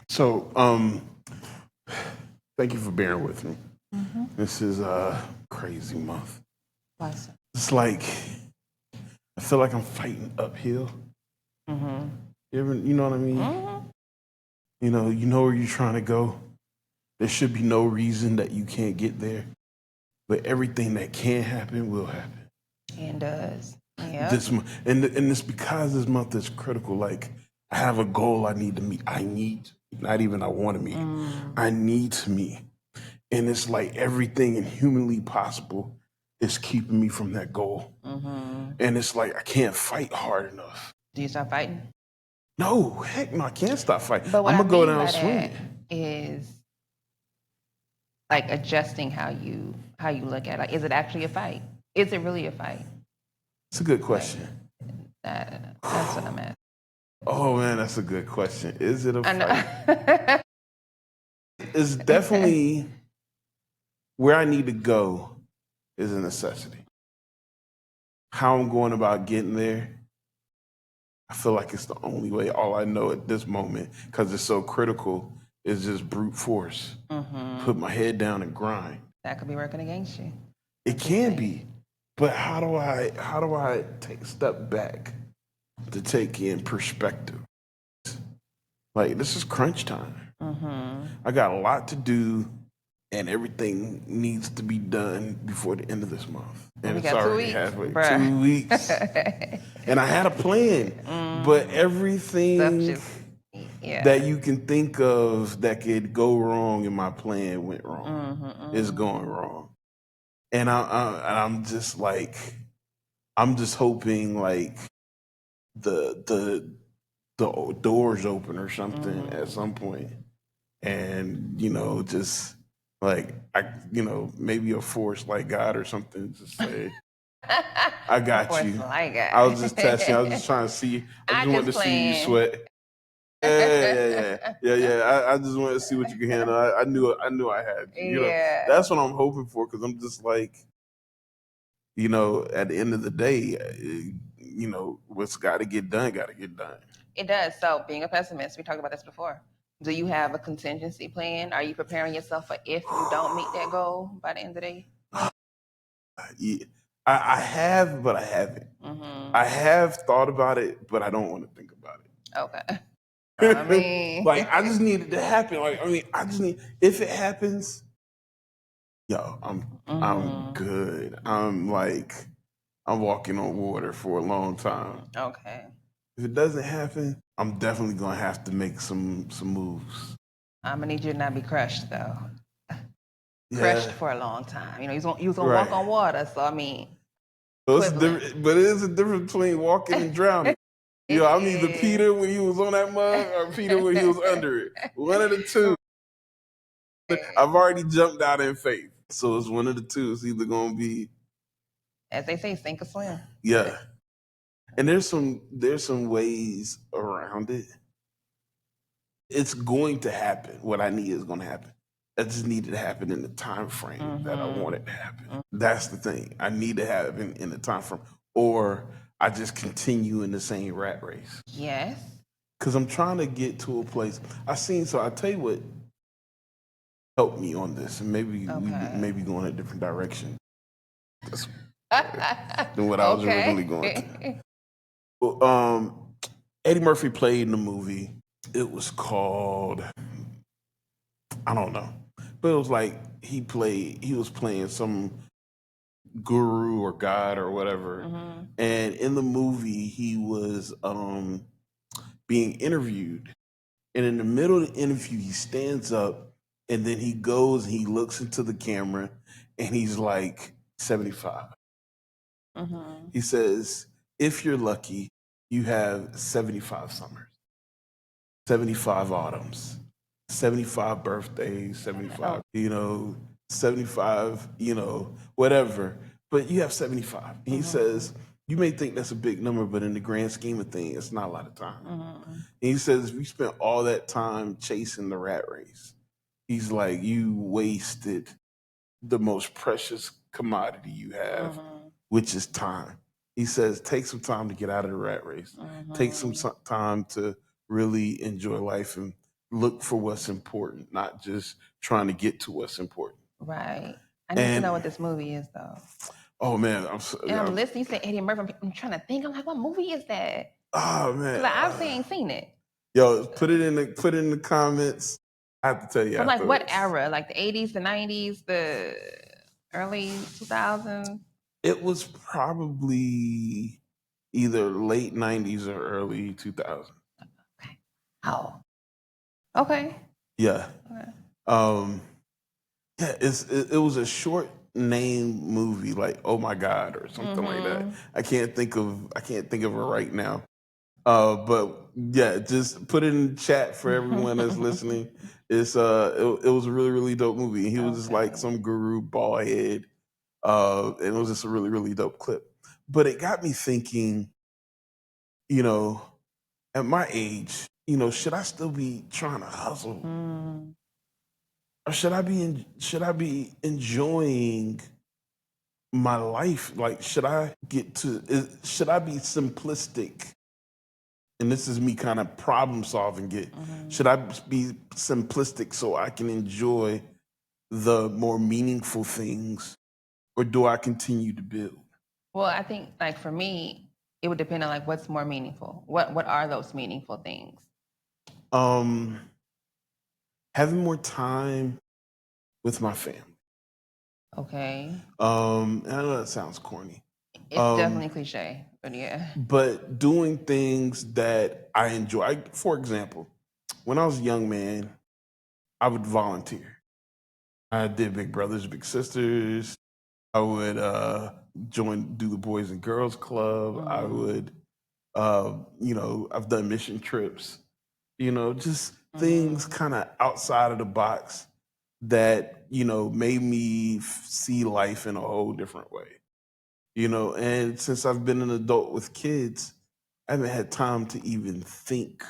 So, thank you for bearing with me. This is a crazy month. Why so? It's like I feel like I'm fighting uphill. Mm-hmm. You know what I mean? Mm-hmm. You know where you're trying to go. There should be no reason that you can't get there, but everything that can happen will happen. And does. Yep. This month, and it's because this month is critical. Like I have a goal I need to meet. Not even I want to meet. I need to meet. And it's like everything and humanly possible is keeping me from that goal. Mm-hmm. And it's like I can't fight hard enough. Do you start fighting? No, heck no, I can't stop fighting. But what I'm I gonna go mean down by that swinging. is like adjusting how you look at it. Like, is it actually a fight? Is it really a fight? It's a good Like question. that's what I'm at. Oh man, that's a good question. Is it a I fight? know. It's definitely where I need to go is a necessity. How I'm going about getting there, I feel like it's the only way. All I know at this moment, because it's so critical, is just brute force. Put my head down and grind. That could be working against you. It can be, but how do I take a step back to take in perspective? Like this is crunch time. I got a lot to do, and everything needs to be done before the end of this month. And We it's got 2 already weeks, halfway. bruh. 2 weeks, and I had a plan, but Stuff everything just yeah. that you can think of that could go wrong in my plan went wrong. It's going wrong, and I'm just like, I'm just hoping like the doors open or something at some point, and just like maybe a force like God or something to say, I got Force you. like I was just testing. I was it. just trying to see. I I just wanted to just see you playing. sweat. Yeah. I just wanted to see what you can handle. I knew I had you. Yeah. That's what I'm hoping for because I'm just like, at the end of the day, what's got to get done, got to get done. It does. So, being a pessimist, we talked about this before. Do you have a contingency plan? Are you preparing yourself for if you don't meet that goal by the end of the day? Yeah, I have, but I haven't. I have thought about it, but I don't want to think about it. Okay. I mean, Like I just need it to happen. Like I just need if it happens, yo, I'm good. I'm walking on water for a long time. okay. If it doesn't happen, I'm definitely gonna have to make some moves. I'm gonna need you to not be crushed though. Yeah, Crushed for a long time. You was gonna walk on water. So I mean, So it's equivalent. different, but it is a difference between walking and drowning. I'm either Peter when he was on that mug or Peter when he was under it. One of the two. I've already jumped out in faith. So it's one of the two. It's either gonna be As they say, sink or swim. yeah. And there's some ways around it. It's going to happen. What I need is gonna happen. I just need it to happen in the time frame that I want it to happen. That's the thing. I need to have it in the time frame. Or I just continue in the same rat race. Yes. Because I'm trying to get to a place. I'll tell you what helped me on this, and maybe we maybe go in a different direction than what I was originally going to. Well, Eddie Murphy played in the movie. It was called, I don't know, but it was like he was playing some guru or god or whatever, and in the movie he was being interviewed. And in the middle of the interview, he stands up and then he goes and he looks into the camera and he's like 75. He says, if you're lucky, you have 75 summers, 75 autumns, 75 birthdays, 75, 75, whatever. But you have 75. And he says, you may think that's a big number, but in the grand scheme of things, it's not a lot of time. And he says, we spent all that time chasing the rat race. He's like, you wasted the most precious commodity you have, which is time. He says, take some time to get out of the rat race. Take some time to really enjoy life and look for what's important, not just trying to get to what's important. Right. I need to know what And this movie is, though. oh man, And I'm listening. You said Eddie Murphy. I'm trying to think. I'm like, what movie is that? oh man, Because I obviously ain't seen it. yo, put it in the comments. I have to tell you From like what afterwards. era? Like the 80s, the 90s, the early 2000s? It was probably either late 90s or early 2000s. Okay. Oh. Okay. Yeah. Okay. Yeah, it was a short name movie like Oh My God or something like that. I can't think of it right now. But yeah, just put it in the chat for everyone that's listening. It was a really, really dope movie. He was just like some guru bald head. And it was just a really, really dope clip. But it got me thinking, you know, at my age, should I still be trying to hustle? Or should I be enjoying my life? Like, should I be simplistic? And this is me kind of problem solving it. Should I be simplistic so I can enjoy the more meaningful things, or do I continue to build? Well, I think like for me, it would depend on like what's more meaningful. What are those meaningful things? Um, Having more time with my family. Okay. And I know that sounds corny. It's definitely cliche, but yeah. But doing things that I enjoy. For example, when I was a young man, I would volunteer. I did Big Brothers Big Sisters. I would do the Boys and Girls Club. I would, I've done mission trips. Just things kind of outside of the box that made me see life in a whole different way. And since I've been an adult with kids, I haven't had time to even think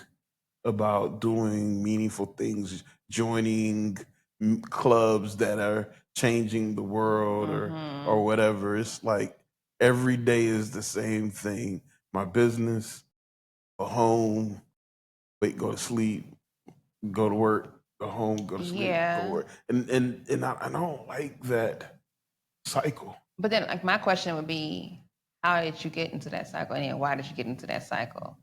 about doing meaningful things, joining clubs that are changing the world or whatever. It's like every day is the same thing. My business, go home, wait, go to sleep, go to work, go home, go to sleep, go to work. And I don't like that cycle. But then like my question would be, how did you get into that cycle? And why did you get into that cycle?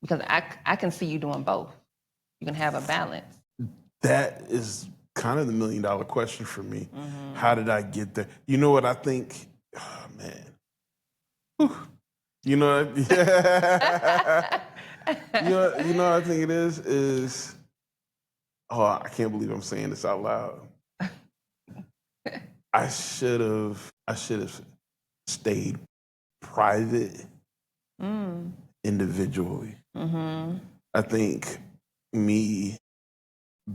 Because I can see you doing both. You can have a balance. That is kind of the $1 million question for me. How did I get there? You know what I think? Oh, man. Whew. You know what? You know what I think it is. Oh, I can't believe I'm saying this out loud. I should have stayed private individually. I think me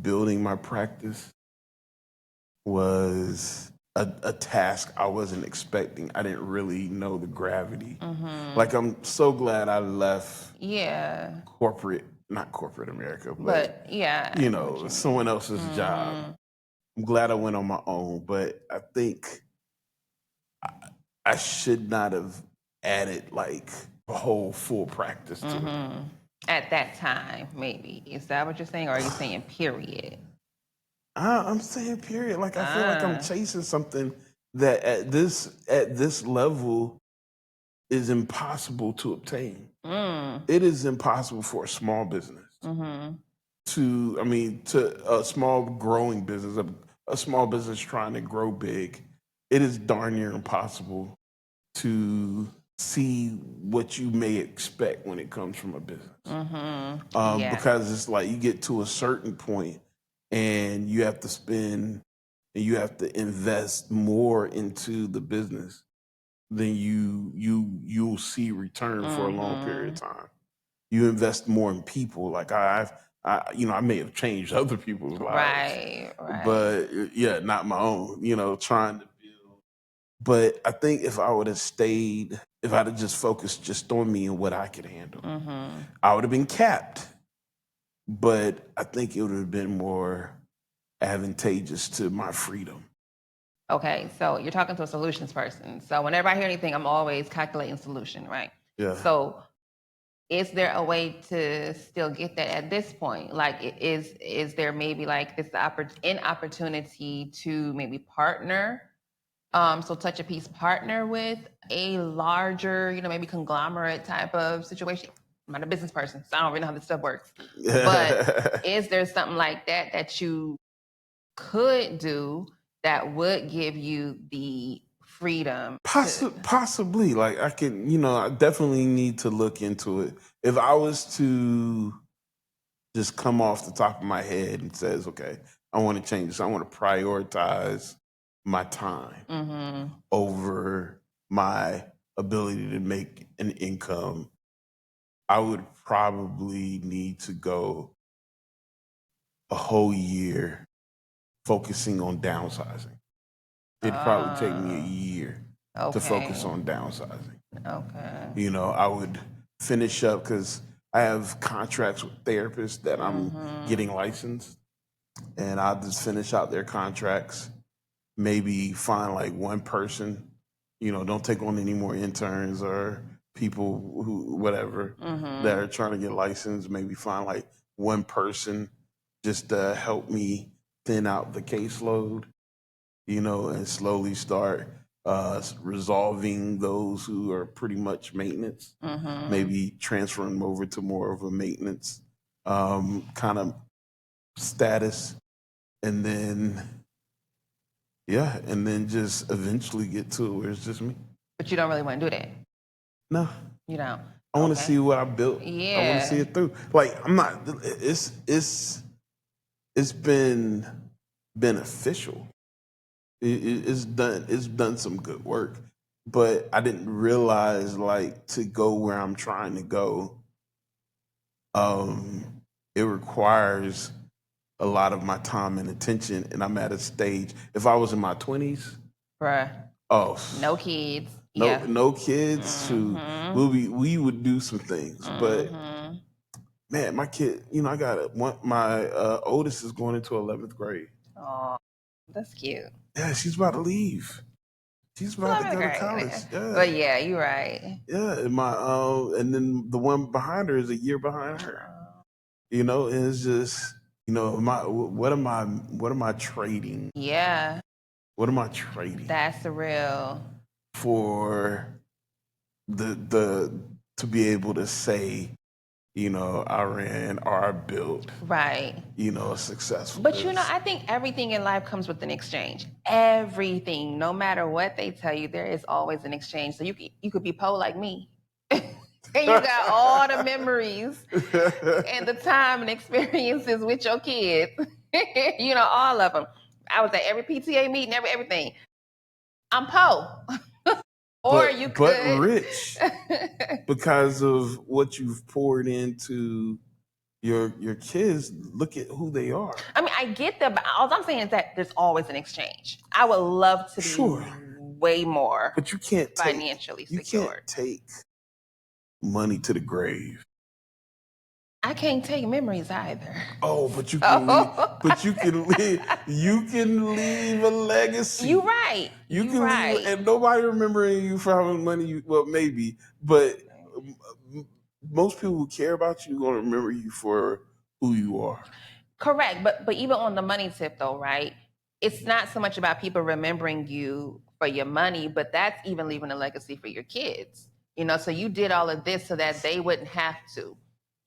building my practice was a task I wasn't expecting. I didn't really know the gravity. Like, I'm so glad I left not corporate America, but yeah, someone else's job. I'm glad I went on my own, but I think I should not have added like a whole full practice to it. At that time, maybe. Is that what you're saying, or are you saying period? I'm saying period. Like, I feel like I'm chasing something that at this level is impossible to obtain. It is impossible for a small business to a small growing business, a small business trying to grow big. It is darn near impossible to see what you may expect when it comes from a business. Because it's like you get to a certain point and you have to spend and you have to invest more into the business than you'll see return for a long period of time. You invest more in people. Like I may have changed other people's lives, Right. but yeah, not my own. Trying to build. But I think if I would have stayed, if I'd have just focused just on me and what I could handle, I would have been capped. But I think it would have been more advantageous to my freedom. Okay, so you're talking to a solutions person. So whenever I hear anything, I'm always calculating solution, right? Yeah. So is there a way to still get that at this point? Like, is there maybe like this opportunity to maybe partner? So touch a piece partner with a larger, maybe conglomerate type of situation. I'm not a business person, so I don't really know how this stuff works. But is there something like that that you could do that would give you the freedom? Possibly. Like I can, I definitely need to look into it. If I was to just come off the top of my head and says, okay, I want to change this. I want to prioritize my time over my ability to make an income. I would probably need to go a whole year focusing on downsizing. It'd probably take me a year to focus on downsizing. Okay. I would finish up because I have contracts with therapists that I'm getting licensed, and I'll just finish out their contracts. Maybe find like one person, don't take on any more interns or people who, whatever, that are trying to get licensed. Maybe find like one person just to help me thin out the caseload, and slowly start resolving those who are pretty much maintenance. Maybe transferring them over to more of a maintenance kind of status, and then just eventually get to it where it's just me. But you don't really want to do that. No, You don't. I want to see what I built. Yeah. I want to see it through. Like I'm not. It's been beneficial. It's done some good work, but I didn't realize like to go where I'm trying to go. It requires a lot of my time and attention, and I'm at a stage. If I was in my 20s, Bruh. oh, No kids. no kids. We would do some things, but man, my kid, I got my oldest is going into 11th grade. Oh, that's cute. Yeah, she's about to leave. She's about to go to college. Yeah. But yeah, you're right. Yeah, and and then the one behind her is a year behind her. And it's just, what am I trading? Yeah. What am I trading? That's the real. For the to be able to say, I ran or I built, right, a successful But business. I think everything in life comes with an exchange. Everything, no matter what they tell you, there is always an exchange. So you could be poor like me. And you got all the memories and the time and experiences with your kids. All of them. I was at every PTA meeting, everything. I'm poor. Or you could. But rich because of what you've poured into your kids. Look at who they are. I mean, I get that, but all I'm saying is that there's always an exchange. I would love to be way more, but you can't financially secure. You can't take money to the grave. I can't take memories either. Oh, but you can leave. But you can leave. You can leave a legacy. You're right. You can leave, and nobody remembering you for how much money well, maybe, but most people who care about you are going to remember you for who you are. Correct, but even on the money tip, though, right? It's not so much about people remembering you for your money, but that's even leaving a legacy for your kids. So you did all of this so that they wouldn't have to.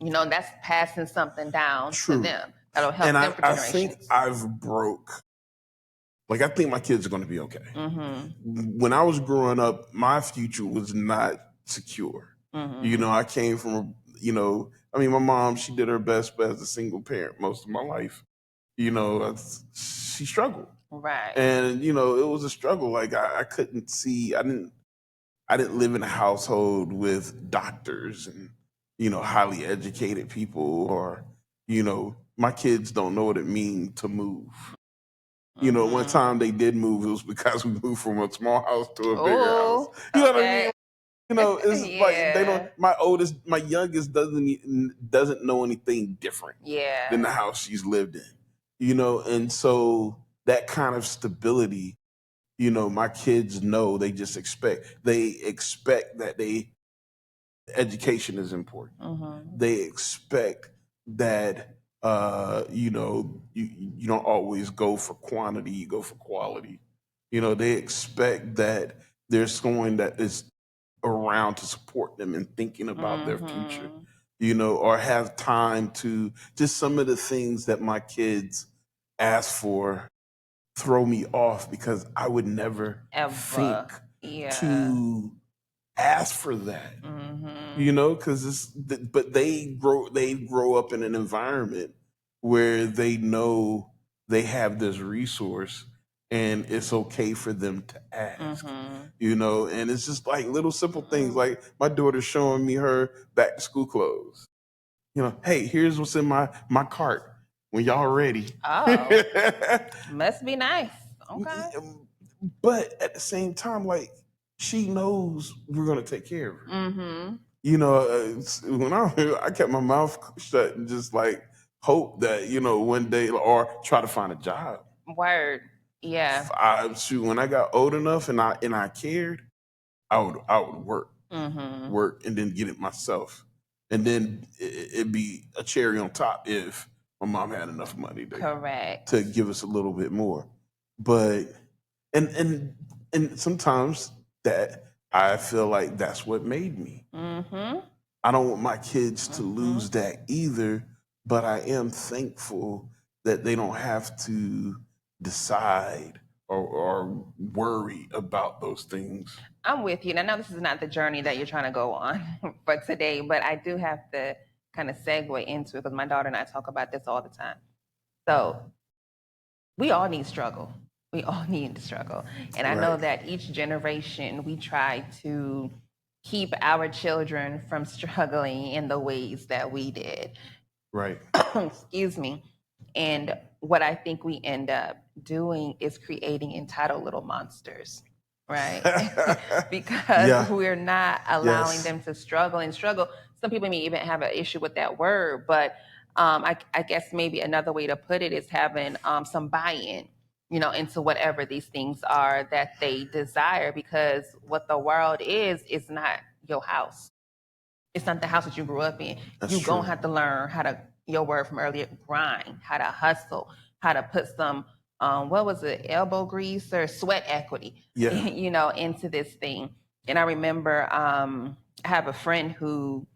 That's passing something down to them. That'll help them for generations. I think I've broke. Like, I think my kids are going to be okay. When I was growing up, my future was not secure. I came from, my mom, she did her best, but as a single parent most of my life, she struggled. Right. And, it was a struggle. Like, I couldn't see, I didn't live in a household with doctors and, highly educated people, or, my kids don't know what it means to move. One time they did move, it was because we moved from a small house to a bigger house. You know what I mean? It's like they don't. My youngest doesn't know anything different than the house she's lived in. And so that kind of stability, my kids know. They just expect. They expect that education is important. Mm-hmm. They expect that you don't always go for quantity, you go for quality. They expect that there's someone that is around to support them and thinking about their future, Mm-hmm. or have time to just some of the things that my kids ask for throw me off because I would never Ever. think Yeah. to ask for that, Mm-hmm. because but they grow up in an environment where they know they have this resource and it's okay for them to ask, Mm-hmm. and it's just like little simple things like my daughter showing me her back to school clothes. Hey, here's what's in my cart when y'all ready. Oh, must be nice. Okay. But at the same time, like, she knows we're gonna take care of her. Mm-hmm. When I kept my mouth shut and just like hope that one day, or try to find a job. Word. Yeah. When I got old enough and I cared, I would Mm-hmm. work and then get it myself, and then it'd be a cherry on top if my mom had enough money Correct. to give us a little bit more. But and sometimes that I feel like that's what made me. Mm-hmm. I don't want my kids to Mm-hmm. lose that either, but I am thankful that they don't have to decide or worry about those things. I'm with you. And I know this is not the journey that you're trying to go on for today, but I do have to kind of segue into it because my daughter and I talk about this all the time. So we all need struggle. We all need to struggle. And I know Right. that each generation we try to keep our children from struggling in the ways that we did. Right. Excuse me. And what I think we end up doing is creating entitled little monsters, right? Because Yeah. we're not allowing Yes. them to struggle and struggle. Some people may even have an issue with that word, but I guess maybe another way to put it is having some buy-in, into whatever these things are that they desire. Because what the world is not your house. It's not the house that you grew up in. That's You're true. gonna have to learn how to, your word from earlier, grind, how to hustle, how to put some what was it, elbow grease or sweat equity, Yeah. into this thing. And I remember I have a friend who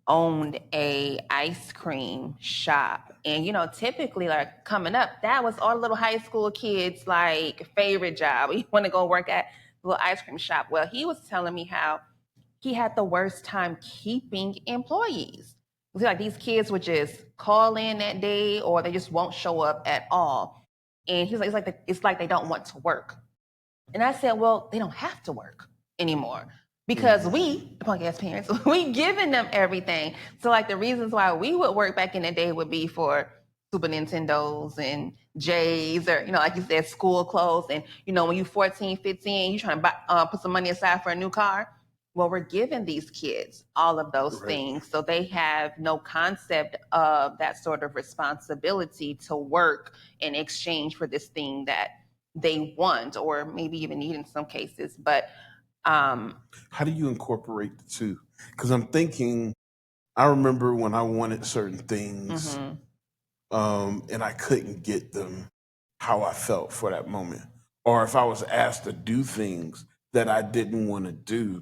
owned a ice cream shop. And typically, like, coming up, that was all little high school kids like favorite job. You want to go work at a little ice cream shop. Well, he was telling me how he had the worst time keeping employees. It was like these kids would just call in that day or they just won't show up at all. And he's like, it's like they don't want to work. And I said, well, they don't have to work anymore because we, the punk ass parents, we giving them everything. So like the reasons why we would work back in the day would be for Super Nintendos and J's, or, like you said, school clothes. And, when you 14, 15, you trying to buy, put some money aside for a new car. Well, we're giving these kids all of those Right. things. So they have no concept of that sort of responsibility to work in exchange for this thing that they want or maybe even need in some cases. But How do you incorporate the two? Because I'm thinking, I remember when I wanted certain things, and I couldn't get them how I felt for that moment. Or if I was asked to do things that I didn't want to do,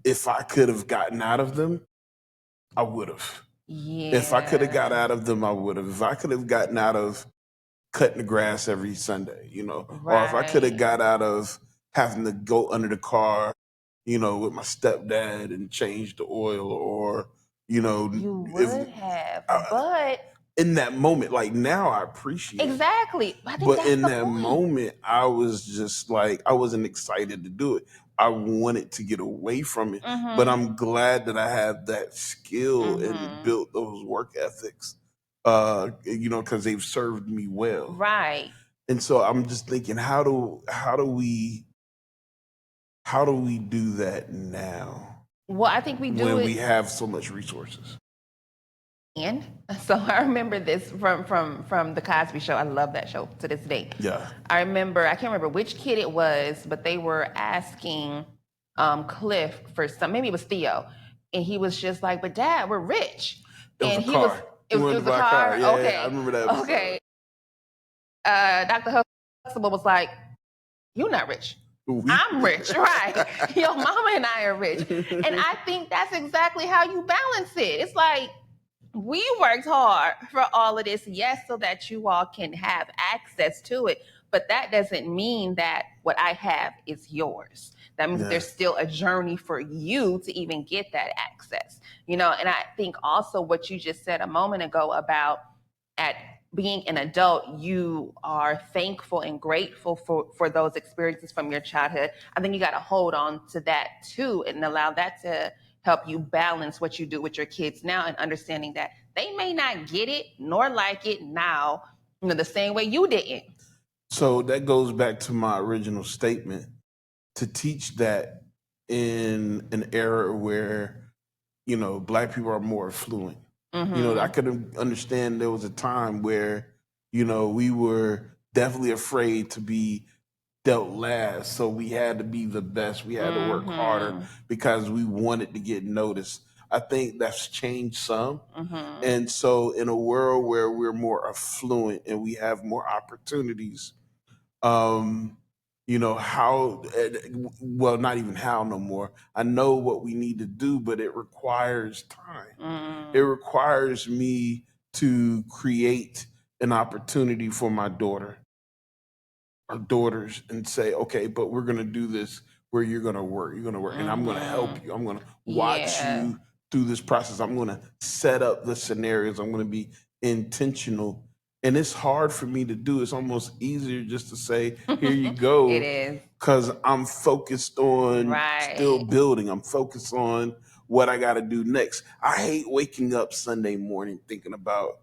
if I could have gotten out of them, I would have. If I could have got yeah, out of them, I would have. If I could have gotten out of cutting the grass every Sunday, or if I could have right. got out of having to go under the car, with my stepdad and change the oil, or You if would have, uh, but in that moment, like, now I appreciate it. exactly. I think But that's in the that point. moment, I was just like, I wasn't excited to do it. I wanted to get away from it. But Mm-hmm. I'm glad that I have that skill and Mm-hmm. built those work ethics, because they've served me well. Right. And so I'm just thinking, how do we do that now Well, I think we do when we it. have so much resources? And so I remember this from the Cosby Show. I love that show to this day. Yeah. I can't remember which kid it was, but they were asking Cliff for some, maybe it was Theo. And he was just like, but Dad, we're rich. It was And a he car. was, it was a car. Yeah, Okay. I remember that episode. Okay. Dr. Huxtable was like, you're not rich. I'm rich, right? Your mama and I are rich. And I think that's exactly how you balance it. It's like, we worked hard for all of this, yes, so that you all can have access to it. But that doesn't mean that what I have is yours. That means there's still a journey for you to even get that access. And I think also what you just said a moment ago about at being an adult, you are thankful and grateful for those experiences from your childhood. I think you got to hold on to that too and allow that to help you balance what you do with your kids now, and understanding that they may not get it nor like it now, the same way you didn't. So that goes back to my original statement, to teach that in an era where, Black people are more affluent. I could understand there was a time where, we were definitely afraid to be dealt last. So we had to be the best. We had to work harder because we wanted to get noticed. I think that's changed some. And so in a world where we're more affluent and we have more opportunities, how, well, not even how no more. I know what we need to do, but it requires time. It requires me to create an opportunity for my daughter or daughters and say, okay, but we're going to do this where you're going to work. You're going to work, and I'm going to help you. I'm going to watch you through this process. I'm going to set up the scenarios. I'm going to be intentional. And it's hard for me to do. It's almost easier just to say, here you go. It is. Because I'm focused on still building. I'm focused on what I got to do next. I hate waking up Sunday morning thinking about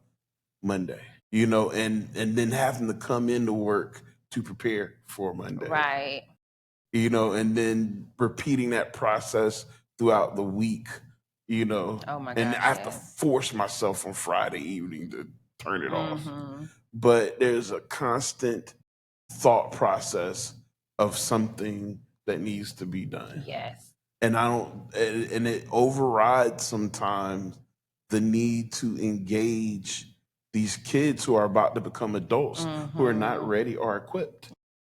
Monday, and then having to come into work to prepare for Monday. Right. And then repeating that process throughout the week, Oh my gosh, and I have to force myself on Friday evening to turn it off. But there's a constant thought process of something that needs to be done. Yes. And and it overrides sometimes the need to engage these kids who are about to become adults who are not ready or equipped.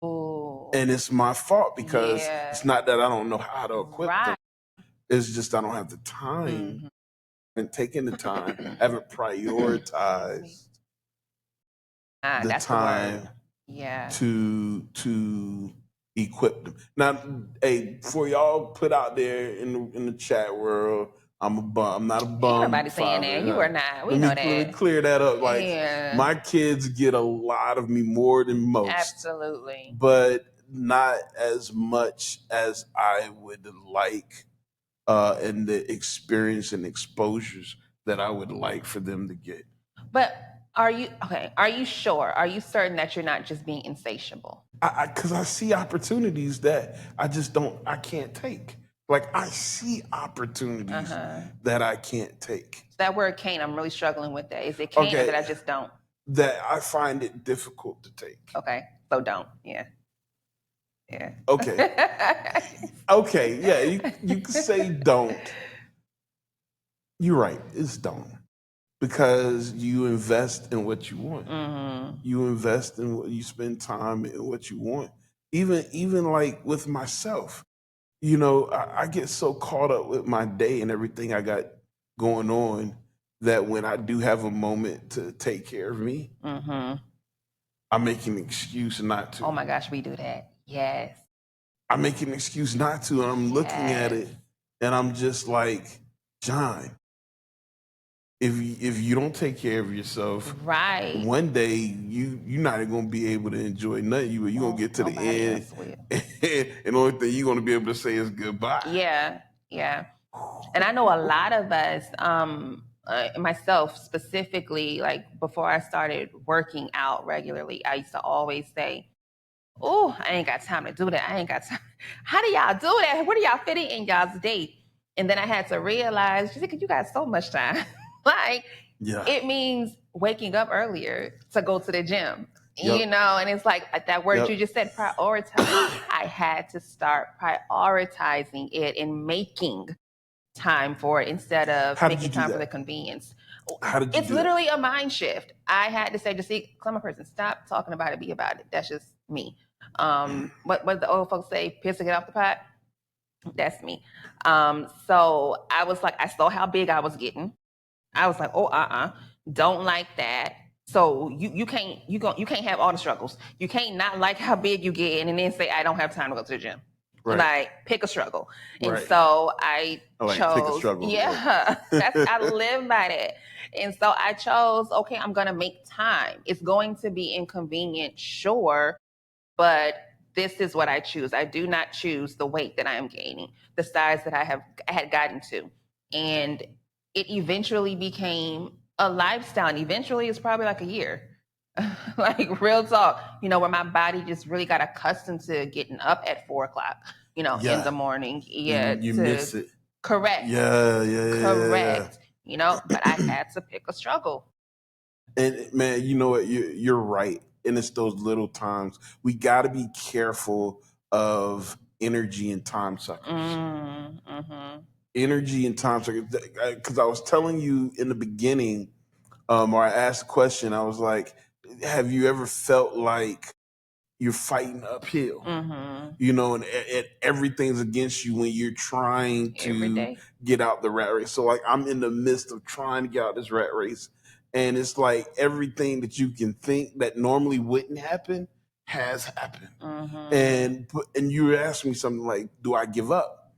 Ooh. And it's my fault because it's not that I don't know how to equip them. It's just I don't have the time and taking the time. I haven't prioritized the time to equip them. Now, hey, for y'all put out there in the chat world, I'm a bum. I'm not a bum. Ain't nobody saying that. You are not. We know that. Let me clear that up. Like, my kids get a lot of me, more than most. Absolutely. But not as much as I would like, and the experience and exposures that I would like for them to get. But are you sure? Are you certain that you're not just being insatiable? Because I see opportunities that I can't take. Like, I see opportunities that I can't take. That word can't, I'm really struggling with that. Is it can't or that I just don't? That I find it difficult to take. Okay, so don't. Yeah. Okay. Okay, yeah, you can say don't. You're right, it's don't. Because you invest in what you want. You invest in what you spend time in what you want. Even like with myself, I get so caught up with my day and everything I got going on that when I do have a moment to take care of me, I make an excuse not to. Oh my gosh, we do that. Yes. I make an excuse not to, and I'm looking at it, and I'm just like, John, if you don't take care of yourself, right, one day you're not even gonna be able to enjoy nothing. You're gonna get to the end, and the only thing you're gonna be able to say is goodbye. Yeah. And I know a lot of us, myself specifically, like before I started working out regularly, I used to always say, oh, I ain't got time to do that. I ain't got time. How do y'all do that? Where do y'all fit it in y'all's day? And then I had to realize, Jesika, you got so much time. Like, it means waking up earlier to go to the gym. Yep. And it's like that word you just said, prioritize. I had to start prioritizing it and making time for it instead of making time for the convenience. How did you It's literally a mind shift. I had to say, Jesika, I'm a person, stop talking about it, be about it. That's just me. What the old folks say, piss to get off the pot? That's me. So I was like, I saw how big I was getting. I was like, oh, don't like that. So you can't have all the struggles. You can't not like how big you get and then say I don't have time to go to the gym. Right. Like pick a struggle. And right. So I chose pick a struggle. Yeah. I live by that. And so I chose, okay, I'm gonna make time. It's going to be inconvenient, sure, but this is what I choose. I do not choose the weight that I am gaining, the size that I had gotten to. And it eventually became a lifestyle. And eventually it's probably like a year. Like real talk, where my body just really got accustomed to getting up at 4:00, in the morning. Yeah. You miss it. Correct. Yeah. Correct. But I had to pick a struggle. And man, you know what? You're right. And it's those little times. We got to be careful of energy and time suckers. Mm-hmm. Energy and time suckers. Because I was telling you in the beginning, or I asked a question, I was like, have you ever felt like you're fighting uphill? Mm-hmm. And everything's against you when you're trying to get out the rat race. So like I'm in the midst of trying to get out this rat race. And it's like everything that you can think that normally wouldn't happen has happened. Mm-hmm. And you asked me something like, do I give up?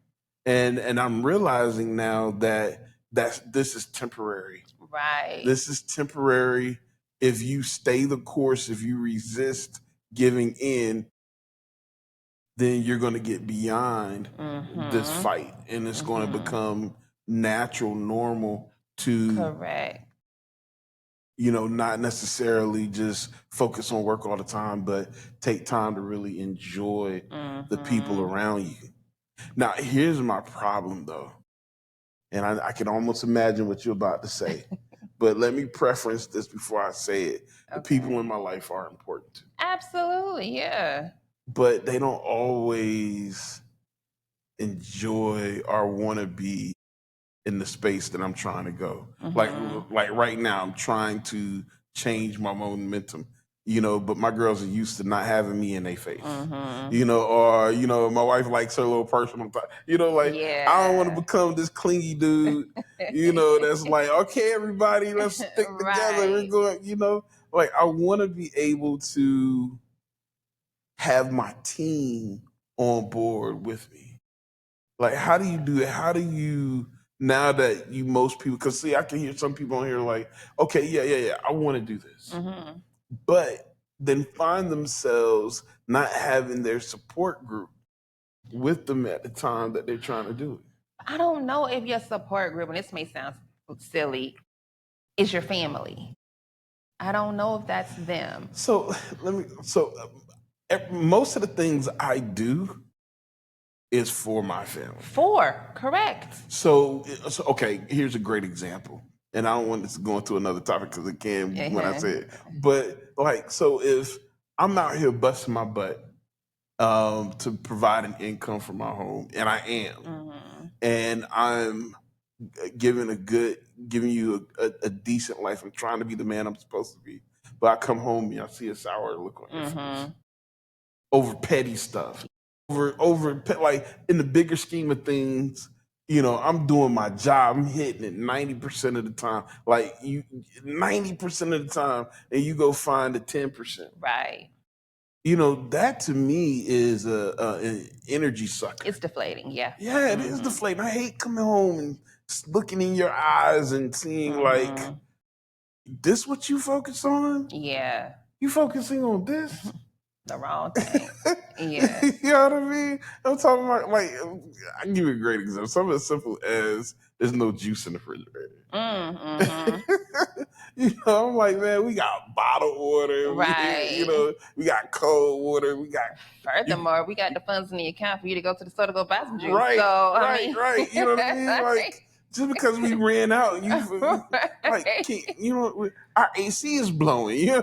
And I'm realizing now that this is temporary. Right. This is temporary. If you stay the course, if you resist giving in, then you're going to get beyond this fight. And it's going to become natural, normal to... Correct. Not necessarily just focus on work all the time, but take time to really enjoy the people around you. Now, here's my problem, though. And I can almost imagine what you're about to say. But let me preference this before I say it. Okay. The people in my life are important too. Absolutely, yeah. But they don't always enjoy or want to be in the space that I'm trying to go. Mm-hmm. Like right now, I'm trying to change my momentum, but my girls are used to not having me in their face, or, my wife likes her little personal time, yeah. I don't want to become this clingy dude, that's like, okay, everybody, let's stick together. We're going, like I want to be able to have my team on board with me. Like, how do you do it? How do you... Now that most people, because see, I can hear some people on here like, okay, yeah, I want to do this. Mm-hmm. But then find themselves not having their support group with them at the time that they're trying to do it. I don't know if your support group, and this may sound silly, is your family. I don't know if that's them. So most of the things I do is for my family. Correct. So okay, here's a great example. And I don't want this to go into another topic because it can when I say it. But like, so if I'm out here busting my butt to provide an income for my home, and I am, and I'm giving you a decent life. I'm trying to be the man I'm supposed to be. But I come home and I see a sour look on your face over petty stuff. Over like in the bigger scheme of things, I'm doing my job. I'm hitting it 90% of the time. Like 90% of the time, and you go find the 10%. Right. That to me is an energy sucker. It's deflating. Yeah. Yeah, it is deflating. I hate coming home and looking in your eyes and seeing like, this what you focus on? Yeah. You focusing on this? The wrong thing. Yeah. You know what I mean? I'm talking about, like, I can give you a great example. Something as simple as there's no juice in the refrigerator. I'm like, man, we got bottled water. Right. We got cold water. Furthermore, we got the funds in the account for you to go to the store to go buy some juice. Right. So, right. You know what I mean? Like, just because we ran out, like, our AC is blowing. Yeah,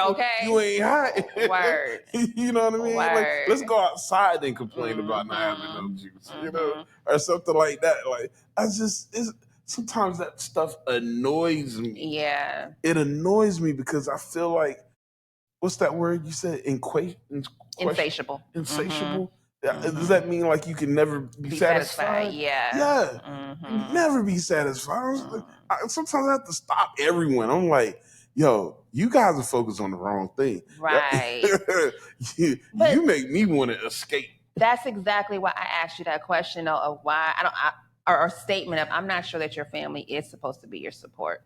okay. You ain't hot. Word. You know what I mean? Word. Like, let's go outside and complain about not having no juice, or something like that. Like, sometimes that stuff annoys me. Yeah. It annoys me because I feel like, what's that word you said? Insatiable. Insatiable. Does that mean like you can never be satisfied? Yeah. Yeah. Never be satisfied. Sometimes I have to stop everyone. I'm like, yo, you guys are focused on the wrong thing. Right. you make me want to escape. That's exactly why I asked you that question of why or statement of, I'm not sure that your family is supposed to be your support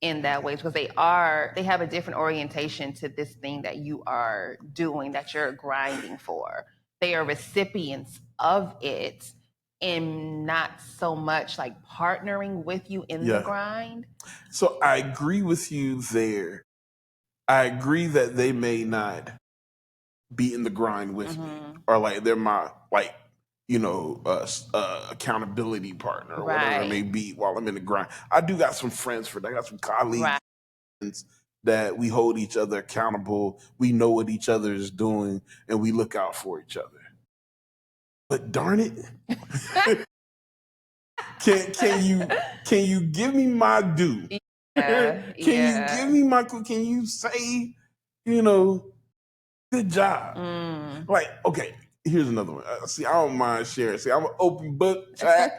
in that way, because they have a different orientation to this thing that you are doing, that you're grinding for. They are recipients of it and not so much like partnering with you in the grind. So I agree with you there. I agree that they may not be in the grind with me, or like they're my accountability partner or whatever it may be while I'm in the grind. I do got some friends for that. I got some colleagues that we hold each other accountable. We know what each other is doing and we look out for each other. But darn it, can you give me my due? Can you give me my? Can you say, good job? Like, okay, here's another one. See, I don't mind sharing. See, I'm an open book. I'm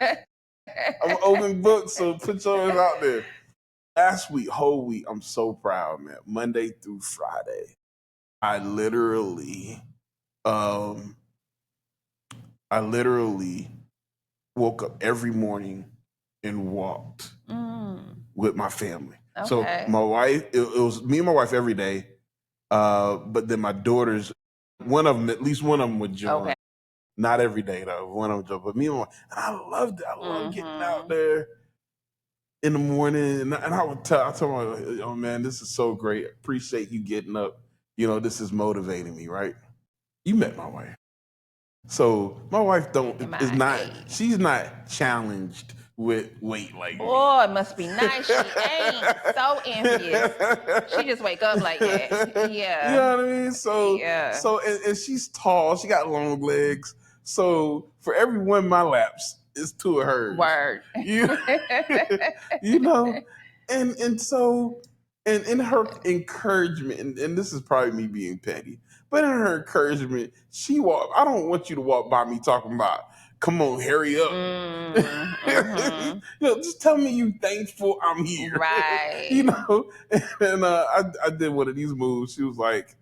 an open book, so put yours out there. Last week, whole week, I'm so proud, man. Monday through Friday, I literally woke up every morning and walked with my family. Okay. So my wife, it was me and my wife every day. But then my daughters, at least one of them would join. Okay. Not every day though. One of them joined, but me and my wife, and I loved it. I love getting out there in the morning, and I told my, oh man, this is so great. Appreciate you getting up. This is motivating me, right? You met my wife. So my wife she's not challenged with weight like me. Oh, it must be nice. She ain't so envious. She just wake up like that. Yeah. You know what I mean? So and she's tall. She got long legs. So for every one of my laps, it's two of hers. Word. And so in her encouragement, and this is probably me being petty, but in her encouragement, I don't want you to walk by me talking about, come on, hurry up. Just tell me you thankful I'm here. Right. And I did one of these moves. She was like,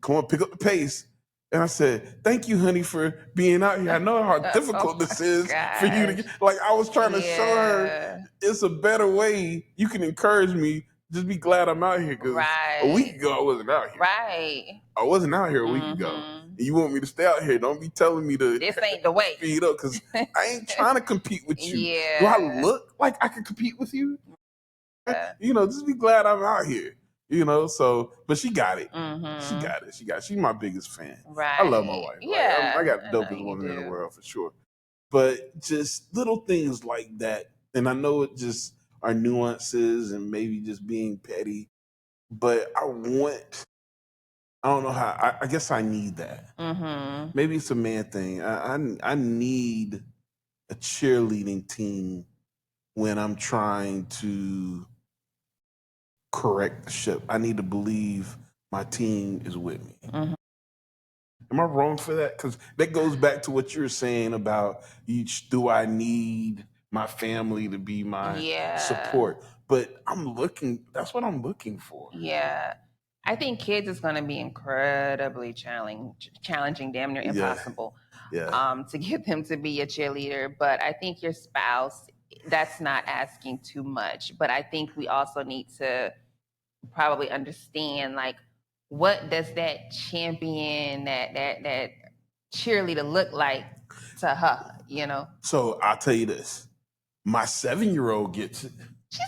come on, pick up the pace. And I said, thank you, honey, for being out here. I know how difficult this is for you to get. Like, I was trying to show her it's a better way. You can encourage me. Just be glad I'm out here, because a week ago I wasn't out here. Right. I wasn't out here a week ago. And you want me to stay out here. Don't be telling me to this ain't the way. Speed up, because I ain't trying to compete with you. Yeah. Do I look like I can compete with you? Just be glad I'm out here. But she got it. She got it. She's my biggest fan. Right. I love my wife. Yeah. I got the dopest woman in the world for sure. But just little things like that. And I know it just are nuances and maybe just being petty. But I don't know how, I guess I need that. Maybe it's a man thing. I need a cheerleading team when I'm trying to correct the ship. I need to believe my team is with me. Am I wrong for that? Because that goes back to what you're saying about, do I need my family to be my support? But that's what I'm looking for. Yeah. I think kids is going to be incredibly challenging, damn near impossible, to get them to be a cheerleader. But I think your spouse, that's not asking too much. But I think we also need to probably understand, like, what does that champion, that cheerleader look like to her, So I'll tell you this. My 7-year-old gets it. She's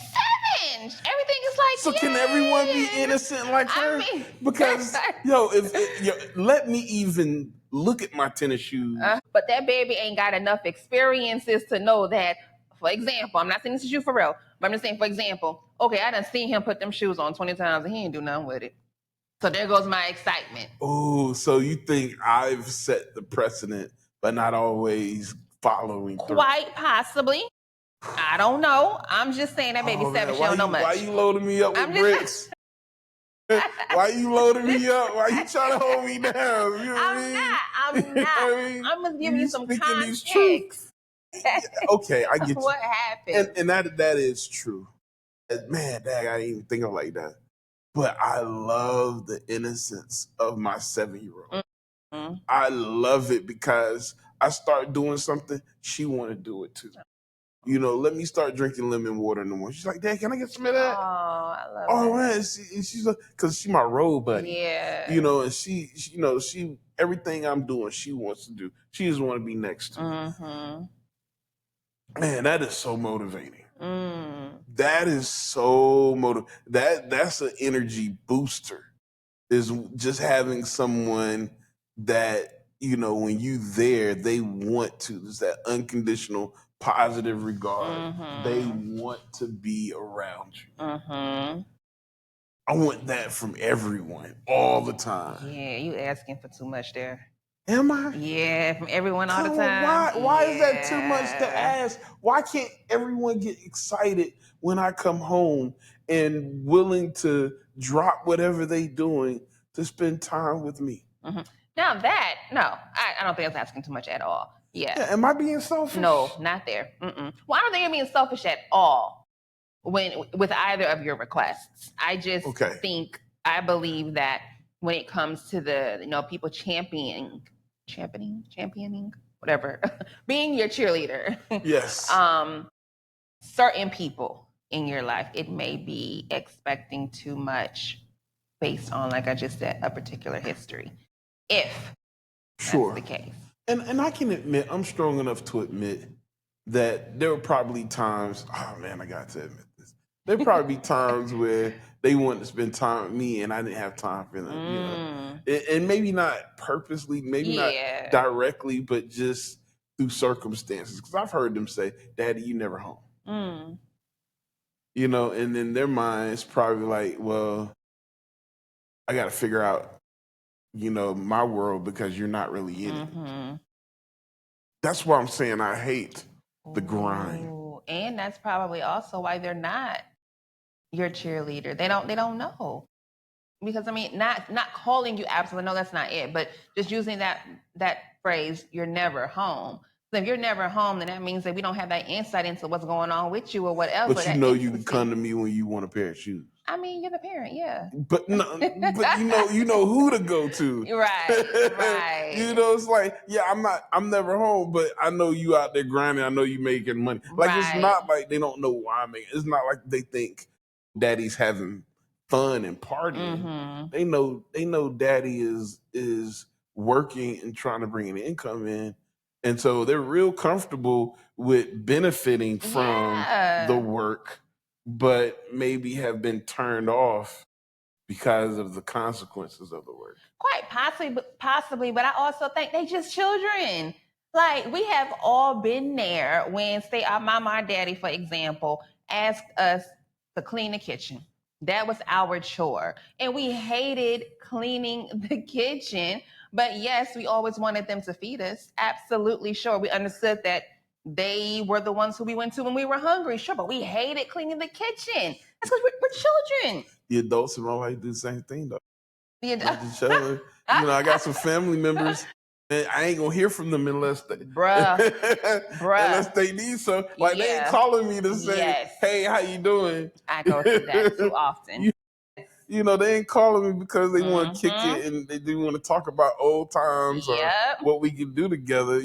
7. Everything is like, so can everyone be innocent like her? Because let me even look at my tennis shoes. But that baby ain't got enough experiences to know that for example, I'm not saying this is you for real, but I'm just saying, for example, okay, I done seen him put them shoes on 20 times and he ain't do nothing with it. So there goes my excitement. Oh, so you think I've set the precedent, but not always following through? Quite possibly. I don't know. I'm just saying that baby Seven, she don't know much. Why you loading me up with bricks? Why you loading me up? Why you trying to hold me down? You know I'm not. I'm gonna give you some context. Okay, I get you. What happened? And that is true. Man, dang, I didn't even think of it like that. But I love the innocence of my 7-year-old. Mm-hmm. I love it because I start doing something, she want to do it too. You know, let me start drinking lemon water in the morning. She's like, Dad, can I get some of that? Oh, I love it. Oh, man. And she's like, because she's my road buddy. Yeah. You know, and she, everything I'm doing, she wants to do. She just want to be next to me. Mm-hmm. Man, that is so motivating. That is so motivating. That's an energy booster. Is just having someone that, when you there, they want to. There's that unconditional positive regard. Mm-hmm. They want to be around you. Mm-hmm. I want that from everyone all the time. Yeah, you asking for too much there. Am I? Yeah, from everyone all the time. Why is that too much to ask? Why can't everyone get excited when I come home and willing to drop whatever they doing to spend time with me? Mm-hmm. Now I don't think that's asking too much at all. Yeah. Am I being selfish? No, not there. Mm-mm. Well, I don't think you're being selfish at all with either of your requests. I just I believe that when it comes to the people championing, whatever, being your cheerleader. Yes. Certain people in your life, it may be expecting too much based on, like I just said, a particular history. If that's the case. And I can admit, I'm strong enough to admit that there were probably times, oh man, I got to admit this. There probably be times where they wanted to spend time with me and I didn't have time for them, And maybe not purposely, maybe not directly, but just through circumstances. Because I've heard them say, Daddy, you never home. And in their minds, probably like, well, I got to figure out, my world because you're not really in it. That's why I'm saying I hate the grind. And that's probably also why they're not your cheerleader. They don't know. Because not calling you absolutely, no, that's not it. But just using that phrase, you're never home. So if you're never home, then that means that we don't have that insight into what's going on with you or whatever. But you can come to me when you want a pair of shoes. I mean, you're the parent, yeah. But no, but you know who to go to. Right. It's like, I'm never home, but I know you out there grinding. I know you making money. Like It's not like they don't know why I'm making. It's not like they think Daddy's having fun and partying. Mm-hmm. They know Daddy is working and trying to bring an income in. And so they're real comfortable with benefiting from the work, but maybe have been turned off because of the consequences of the work. Quite possibly, but I also think they just children. Like, we have all been there when, say, our mama or daddy, for example, asked us to clean the kitchen. That was our chore. And we hated cleaning the kitchen. But yes, we always wanted them to feed us. Absolutely sure. We understood that they were the ones who we went to when we were hungry. Sure, but we hated cleaning the kitchen. That's because we're children. The adults in my life do the same thing, though. I got some family members, and I ain't gonna hear from them unless they, unless they need some. Like they ain't calling me to say, "Hey, how you doing?" I go through that too often. They ain't calling me because they want to kick it and they do want to talk about old times or what we can do together.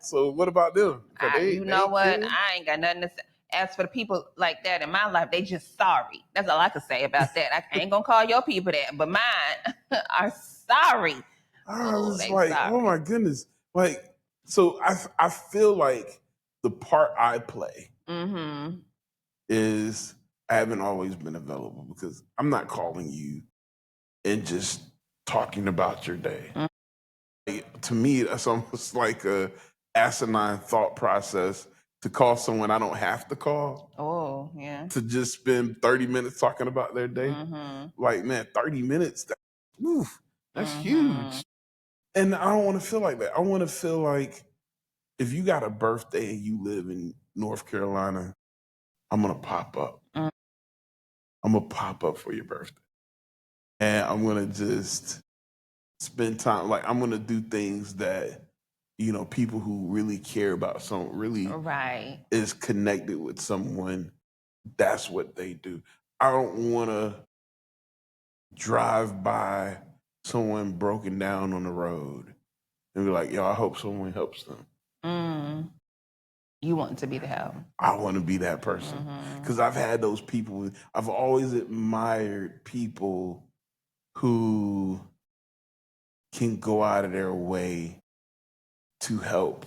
So what about them? You know what? I ain't got nothing to say. As for the people like that in my life, they just sorry. That's all I can say about that. I ain't gonna call your people that, but mine are sorry. I was like, sorry. Oh my goodness. Like, so I feel like the part I play is I haven't always been available because I'm not calling you and just talking about your day. Like, to me, that's almost like a asinine thought process to call someone I don't have to call, Oh, yeah. to just spend 30 minutes talking about their day. Like, man, 30 minutes, that's huge. And I don't want to feel like that. I want to feel like if you got a birthday and you live in North Carolina, I'm going to pop up. I'm going to pop up for your birthday. And I'm going to just spend time. Like, I'm going to do things that, people who really care about someone, really Right. is connected with someone, that's what they do. I don't want to drive by someone broken down on the road and be like, yo, I hope someone helps them. You want to be the help. I want to be that person. Because I've had those people. I've always admired people who can go out of their way to help,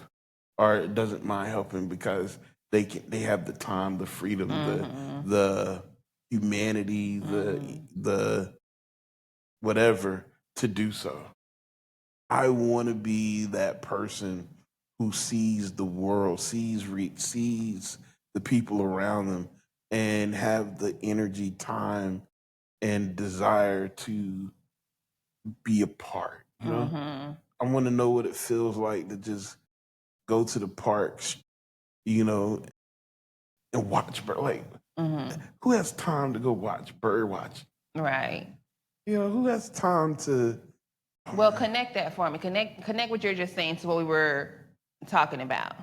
or doesn't mind helping because they have the time, the freedom, the humanity, the whatever to do so. I want to be that person who sees the world, sees the people around them, and have the energy, time, and desire to be a part. I want to know what it feels like to just go to the parks, and watch bird. Like, who has time to go watch bird watch? Right. Who has time to? Well, connect that for me. Connect what you're just saying to what we were talking about.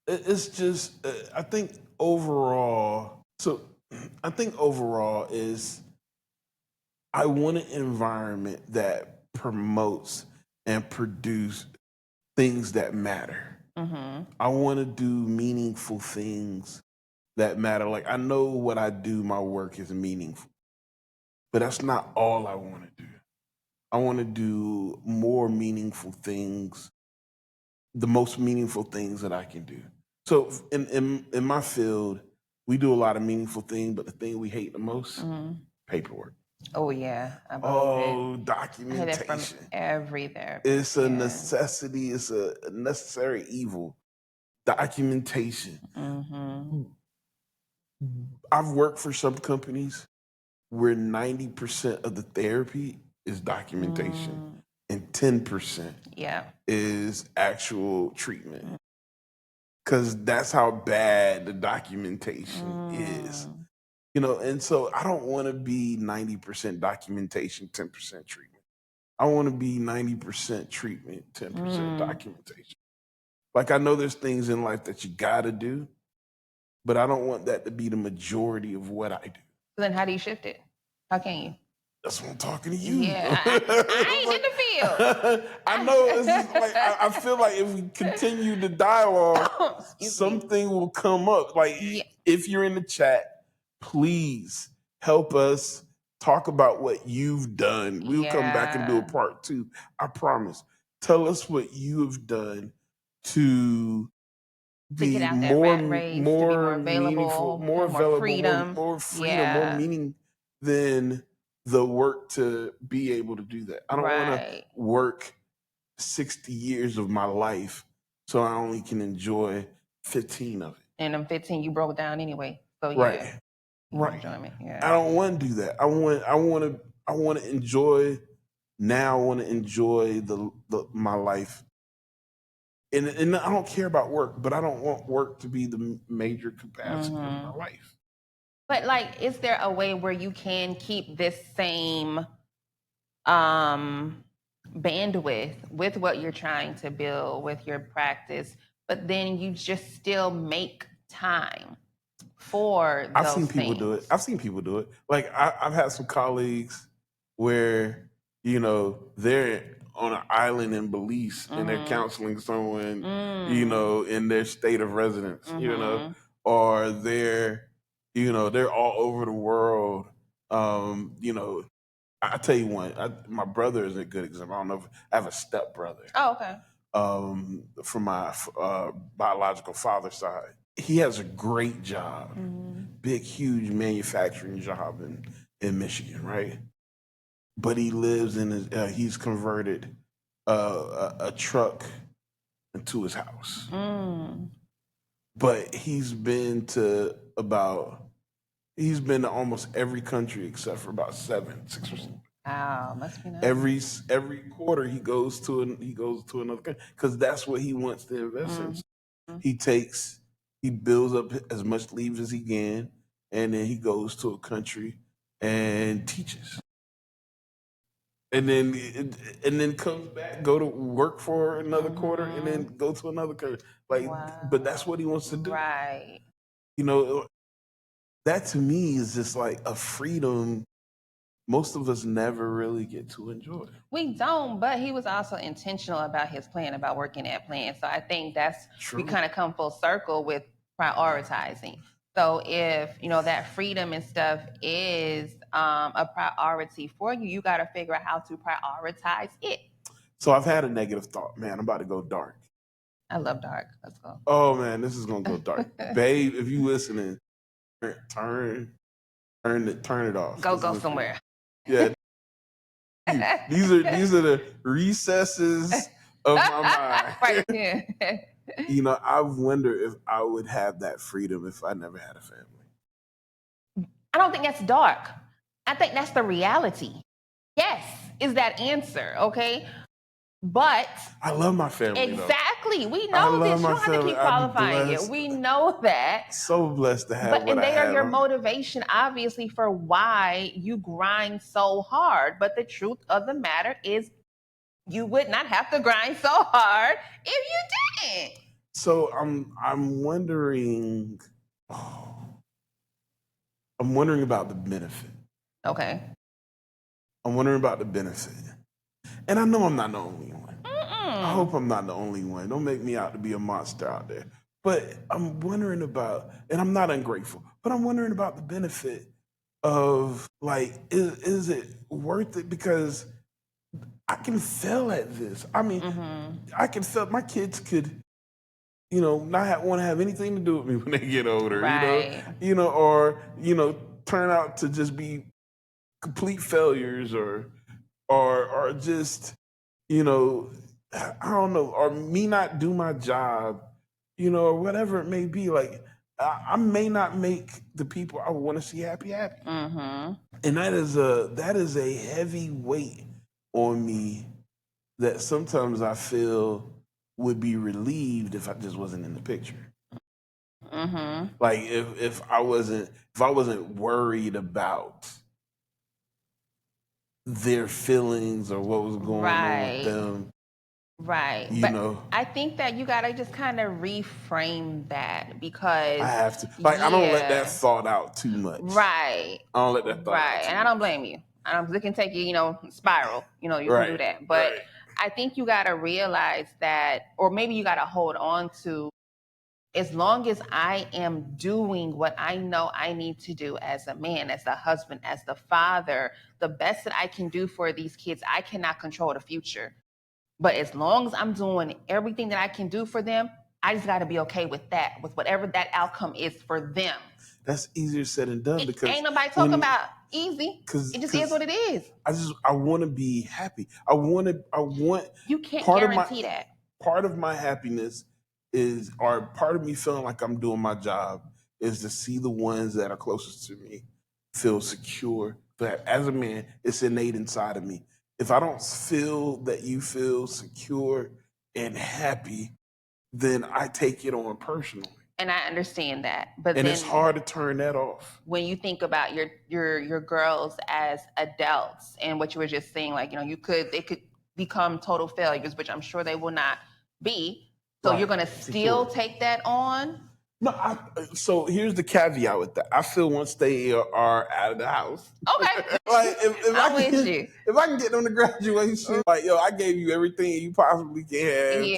It's just, I think overall is I want an environment that promotes and produce things that matter. I want to do meaningful things that matter. Like, I know what I do, my work is meaningful, but that's not all I want to do. I want to do more meaningful things, the most meaningful things that I can do. So in my field, we do a lot of meaningful things, but the thing we hate the most, paperwork. Oh yeah, documentation. I heard that from every therapist. It's a necessity. It's a necessary evil. Documentation. I've worked for some companies where 90% of the therapy is documentation and 10% is actual treatment. Because that's how bad the documentation is. And so I don't want to be 90% documentation, 10% treatment. I want to be 90% treatment, 10% documentation. Like, I know there's things in life that you got to do, but I don't want that to be the majority of what I do. So then how do you shift it? How can you? That's what I'm talking to you. Yeah, I ain't in the field. I know. It's just like, I feel like if we continue the dialogue, something will come up. Like, if you're in the chat, please help us talk about what you've done. We'll come back and do a part 2. I promise. Tell us what you have done to be more available, meaningful, more freedom, more meaning than the work to be able to do that. I don't want to work 60 years of my life so I only can enjoy 15 of it. And them 15 you broke down anyway. So right. Enjoyment. Yeah. I don't want to do that. I want to enjoy now. I want to enjoy my life. And I don't care about work, but I don't want work to be the major capacity of my life. But like, is there a way where you can keep this same bandwidth with what you're trying to build with your practice, but then you just still make time for I've seen people do it. Like, I've had some colleagues where, they're on an island in Belize and they're counseling someone, in their state of residence, or they're all over the world. I tell you one, my brother is a good example. I don't know if I have a stepbrother. Oh, okay. From my biological father's side. He has a great job, big, huge manufacturing job in Michigan, right? But he lives he's converted a truck into his house. but he's been to almost every country except for about 6 or 7. Wow, must be nice. Every quarter he goes to another country because that's what he wants to invest in. He builds up as much leaves as he can, and then he goes to a country and teaches, and then comes back, go to work for another quarter, and then go to another country. But that's what he wants to do. Right. You know, that to me is just like a freedom most of us never really get to enjoy. We don't, but he was also intentional about his plan, about working that plan. So I think we kind of come full circle with prioritizing. So if that freedom and stuff is a priority for you, you got to figure out how to prioritize it. So I've had a negative thought, man. I'm about to go dark. I love dark. Let's go. Oh man, this is gonna go dark, babe. If you listening, turn it off. Go somewhere. Yeah. These are the recesses of my mind. Right. Yeah. I wonder if I would have that freedom if I never had a family. I don't think that's dark. I think that's the reality. Yes, is that answer, okay? But I love my family. Exactly. Though. We know this. You don't have to keep qualifying it. We know that. So blessed to have. And they are your motivation, obviously, for why you grind so hard. But the truth of the matter is, you would not have to grind so hard if you didn't. So I'm wondering. I'm wondering about the benefit. Okay. I'm wondering about the benefit. And I know I'm not the only one. I hope I'm not the only one. Don't make me out to be a monster out there. But I'm wondering about, and I'm not ungrateful, but I'm wondering about the benefit of, like, is it worth it? Because I can fail at this. I mean, I can fail. My kids could, not want to have anything to do with me when they get older, right. Or turn out to just be complete failures, or just, I don't know, or me not do my job, or whatever it may be. Like, I may not make the people I want to see happy. And that is a heavy weight on me that sometimes I feel would be relieved if I just wasn't in the picture. Like if I wasn't worried about their feelings or what was going on with them. Right. I think that you got to just kind of reframe that, because I have to. Like, I don't let that thought out too much. Right. I don't let that thought out too and I don't blame you. It can take you, spiral. You can do that. But I think you got to realize that, or maybe you got to hold on to, as long as I am doing what I know I need to do as a man, as a husband, as the father, the best that I can do for these kids, I cannot control the future. But as long as I'm doing everything that I can do for them, I just got to be okay with that, with whatever that outcome is for them. That's easier said than done, because ain't nobody talking about easy. It just is what it is. I want to be happy. I want. You can't guarantee that. Part of my happiness is, or part of me feeling like I'm doing my job, is to see the ones that are closest to me feel secure. But as a man, it's innate inside of me. If I don't feel that you feel secure and happy, then I take it on personally. And I understand that, but then it's hard to turn that off. When you think about your girls as adults, and what you were just saying, like, they could become total failures, which I'm sure they will not be. So you're going to still take that on? No, so here's the caveat with that. I feel once they are out of the house. Okay. Like, if I can get them to graduation, like, yo, I gave you everything you possibly can have. Yeah.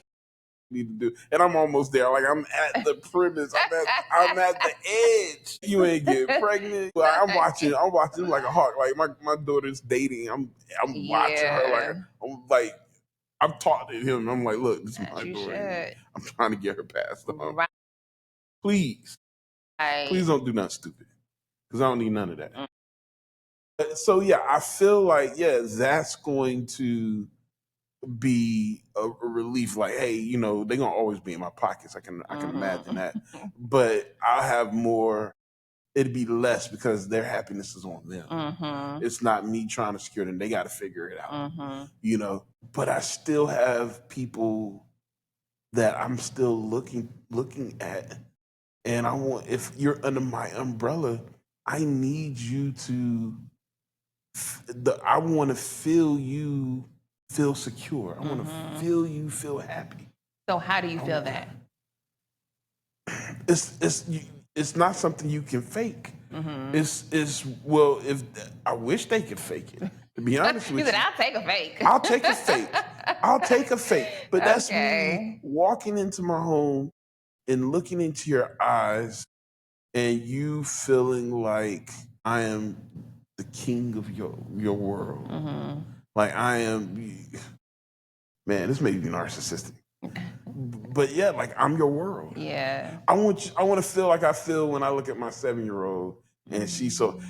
Need to do, and I'm almost there. Like, I'm at the premise. I'm at the edge. You ain't getting pregnant. Like, I'm watching like a hawk. Like, my daughter's dating. I'm watching her. Like, I'm talking to him. I'm like, look, this is my daughter. I'm trying to get her past the hump. Right. Please don't do nothing stupid, because I don't need none of that. So yeah, I feel like, that's going to be a relief. Like, hey, they're gonna always be in my pockets. I can imagine that, but I'll have more. It'd be less because their happiness is on them. It's not me trying to secure them. They got to figure it out, But I still have people that I'm still looking at, and if you're under my umbrella, I need you to. I want to feel you feel secure. I want to feel you feel happy. So how do you feel that? It's not something you can fake. Well, if I wish they could fake it. To be honest with you, said, I'll take a fake. I'll take a fake. I'll take a fake. But that's me walking into my home and looking into your eyes, and you feeling like I am the king of your world. Like I am. Man, this may be narcissistic. But yeah, like I'm your world. Yeah. I want to feel like I feel when I look at my 7-year-old and she's so.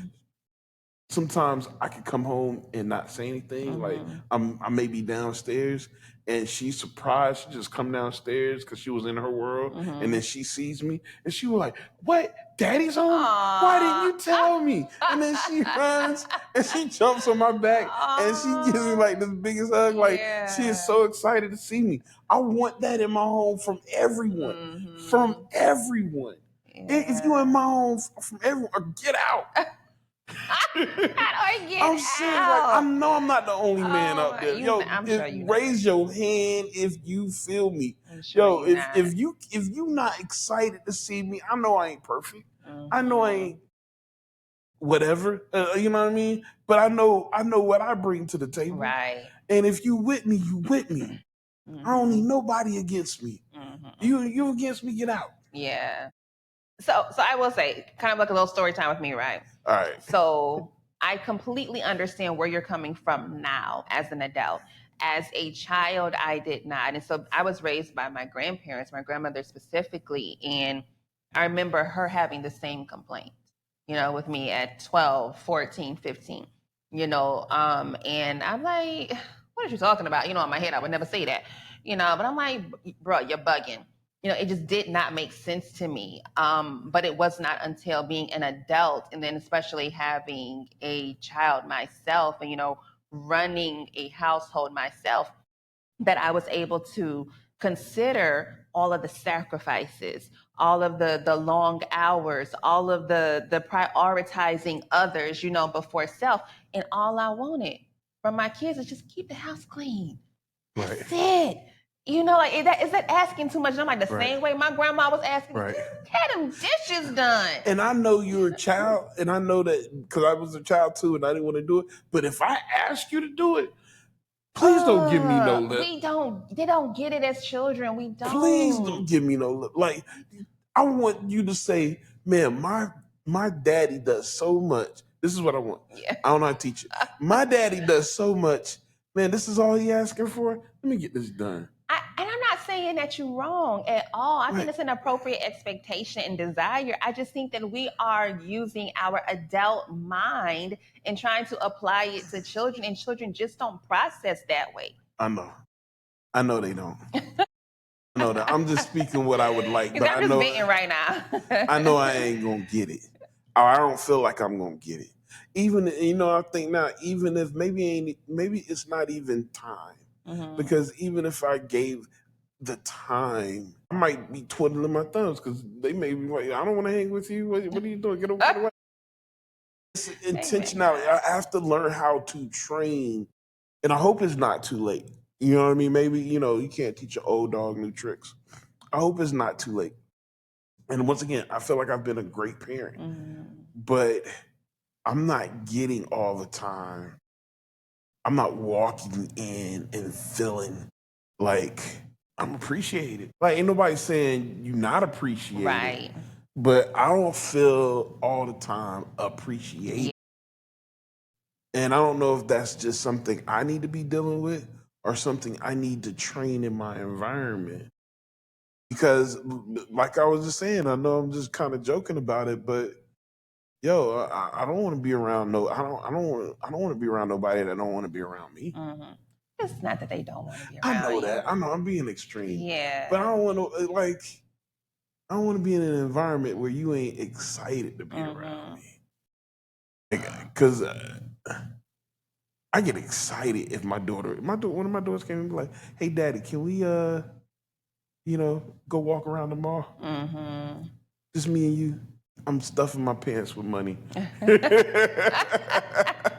Sometimes I could come home and not say anything. Like I may be downstairs and she's surprised. She just come downstairs because she was in her world, and then she sees me and she was like, "What? Daddy's home? Why didn't you tell me?" And then she runs and she jumps on my back and she gives me like the biggest hug. Like she is so excited to see me. I want that in my home from everyone. From everyone. If you're in my home from everyone, get out. How do I get I'm serious. Like, I know I'm not the only man out there. I'm sure you raise your hand if you feel me. Sure if you not excited to see me, I know I ain't perfect. I know I ain't whatever. You know what I mean? But I know what I bring to the table. Right. And if you with me, you with me. I don't need nobody against me. You against me, get out. Yeah. So I will say, kind of like a little story time with me, right? All right. So I completely understand where you're coming from now as an adult. As a child, I did not. And so I was raised by my grandparents, my grandmother specifically. And I remember her having the same complaint, with me at 12, 14, 15, and I'm like, what are you talking about? In my head, I would never say that, but I'm like, bro, you're bugging. It just did not make sense to me. But it was not until being an adult, and then especially having a child myself and, running a household myself, that I was able to consider all of the sacrifices, all of the long hours, all of the prioritizing others, before self. And all I wanted from my kids is just keep the house clean. That's it. Like, is that asking too much? And I'm like, the same way my grandma was asking, had them dishes done. And I know you're a child, and I know that because I was a child too, and I didn't want to do it. But if I ask you to do it, please don't give me no lip. They don't get it as children. We don't. Please don't give me no lip. Like, I want you to say, man, my daddy does so much. This is what I want. Yeah. I don't know how to teach it. My daddy does so much. Man, this is all he asking for. Let me get this done. And I'm not saying that you're wrong at all. I think it's an appropriate expectation and desire. I just think that we are using our adult mind and trying to apply it to children, and children just don't process that way. I know they don't. I know that. I'm just speaking what I would like. But I'm just venting right now. I know I ain't gonna get it. Or I don't feel like I'm gonna get it. Even I think now, even if maybe it's not even time. Because even if I gave the time, I might be twiddling my thumbs because they may be like, I don't want to hang with you. What are you doing? Get over the way. It's intentionality. I have to learn how to train, and I hope it's not too late. You know what I mean? Maybe, you can't teach an old dog new tricks. I hope it's not too late. And once again, I feel like I've been a great parent, but I'm not getting all the time. I'm not walking in and feeling like I'm appreciated. Like, ain't nobody saying you're not appreciated. Right. But I don't feel all the time appreciated. Yeah. And I don't know if that's just something I need to be dealing with or something I need to train in my environment. Because like I was just saying, I know I'm just kind of joking about it, but I don't want to be around I don't want to be around nobody that don't want to be around me. it's not that they don't want to be I around know you. that. I know I'm being extreme. Yeah. But I don't want to I don't want to be in an environment where you ain't excited to be around me. Because I get excited if one of my daughters came and be like, "Hey, Daddy, can we go walk around the mall? Just me and you." I'm stuffing my pants with money.